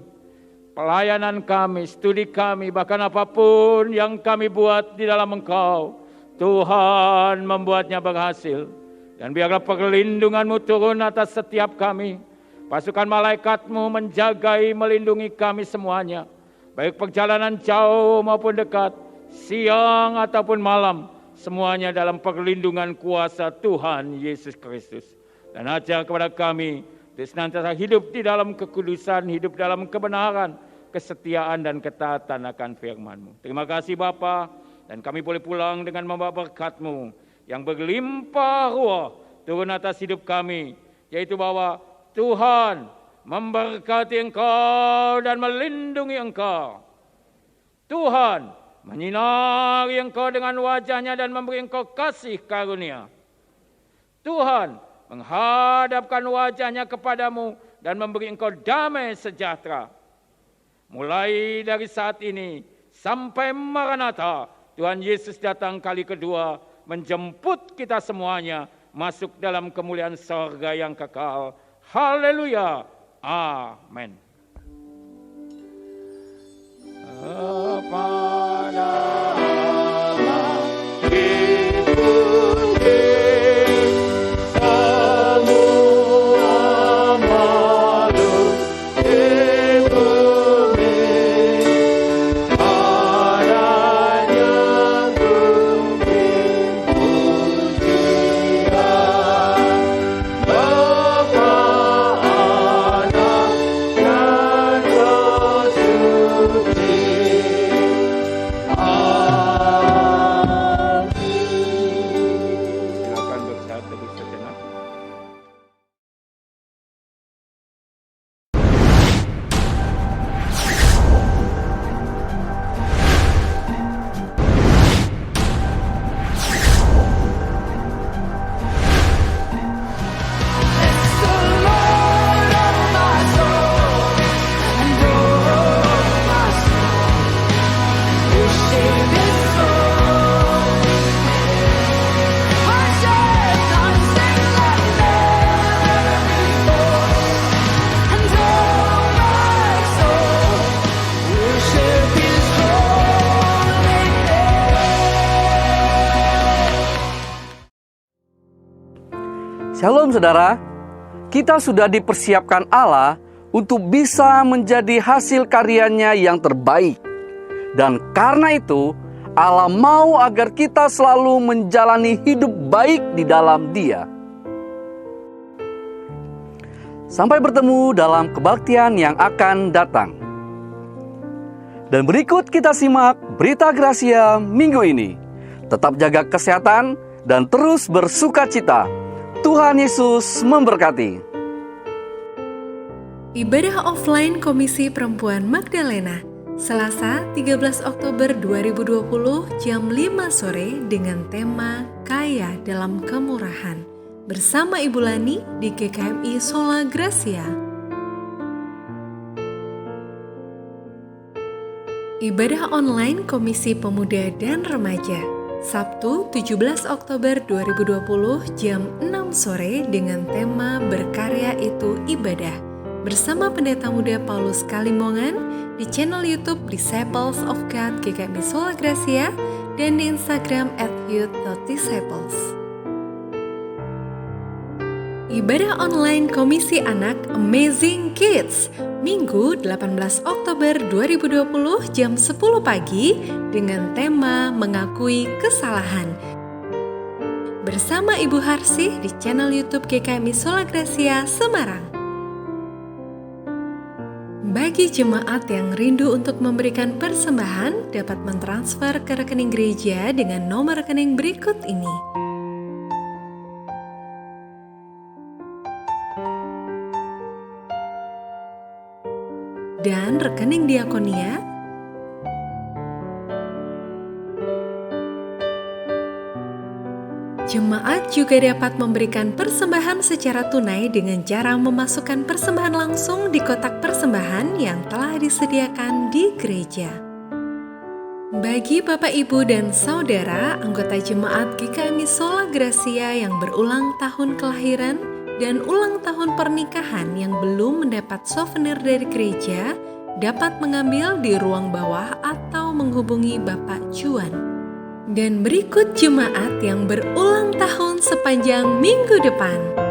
pelayanan kami, studi kami, bahkan apapun yang kami buat di dalam Engkau, Tuhan membuatnya berhasil. Dan biarlah perlindungan-Mu turun atas setiap kami. Pasukan malaikat-Mu menjagai, melindungi kami semuanya. Baik perjalanan jauh maupun dekat, siang ataupun malam, semuanya dalam perlindungan kuasa Tuhan Yesus Kristus. Dan ajar kepada kami untuk senantiasa hidup di dalam kekudusan, hidup dalam kebenaran, kesetiaan dan ketaatan akan firman-Mu. Terima kasih Bapa, dan kami boleh pulang dengan membawa berkat-Mu yang berlimpah ruah turun atas hidup kami, yaitu bahwa Tuhan memberkati engkau dan melindungi engkau. Tuhan menyinari engkau dengan wajah-Nya dan memberi engkau kasih karunia. Tuhan menghadapkan wajah-Nya kepadamu dan memberi engkau damai sejahtera. Mulai dari saat ini sampai Maranatha, Tuhan Yesus datang kali kedua menjemput kita semuanya masuk dalam kemuliaan sorga yang kekal. Haleluya. Amin. Kepada Allah dipuji semua makhluk di bumi, padanya bumi pujian. Bapa, Anak, dan Roh Suci. Amin. Silakan bersatu sejenak. Shalom saudara, kita sudah dipersiapkan Allah untuk bisa menjadi hasil karyanya yang terbaik. Dan karena itu, Allah mau agar kita selalu menjalani hidup baik di dalam Dia. Sampai bertemu dalam kebaktian yang akan datang. Dan berikut kita simak berita Gracia minggu ini. Tetap jaga kesehatan dan terus bersukacita. Tuhan Yesus memberkati. Ibadah offline Komisi Perempuan Magdalena, Selasa 13 Oktober 2020 jam 5 sore dengan tema Kaya dalam Kemurahan bersama Ibu Lani di GKMI Sola Gracia. Ibadah online Komisi Pemuda dan Remaja, Sabtu 17 Oktober 2020 jam 6 sore dengan tema Berkarya Itu Ibadah bersama Pendeta Muda Paulus Kalimongan di channel YouTube Disciples of God GKMI Sola Gracia dan di Instagram @youth.disciples. Ibadah online Komisi Anak Amazing Kids, Minggu 18 Oktober 2020 jam 10 pagi dengan tema Mengakui Kesalahan. Bersama Ibu Harsih di channel YouTube GKMI Sola Gracia Semarang. Bagi jemaat yang rindu untuk memberikan persembahan, dapat mentransfer ke rekening gereja dengan nomor rekening berikut ini. Dan rekening diakonia Jemaat juga dapat memberikan persembahan secara tunai dengan cara memasukkan persembahan langsung di kotak persembahan yang telah disediakan di gereja. Bagi Bapak, Ibu, dan Saudara, anggota jemaat GKMI Sola Gracia yang berulang tahun kelahiran dan ulang tahun pernikahan yang belum mendapat souvenir dari gereja, dapat mengambil di ruang bawah atau menghubungi Bapak Juan. Dan berikut jemaat yang berulang tahun sepanjang minggu depan.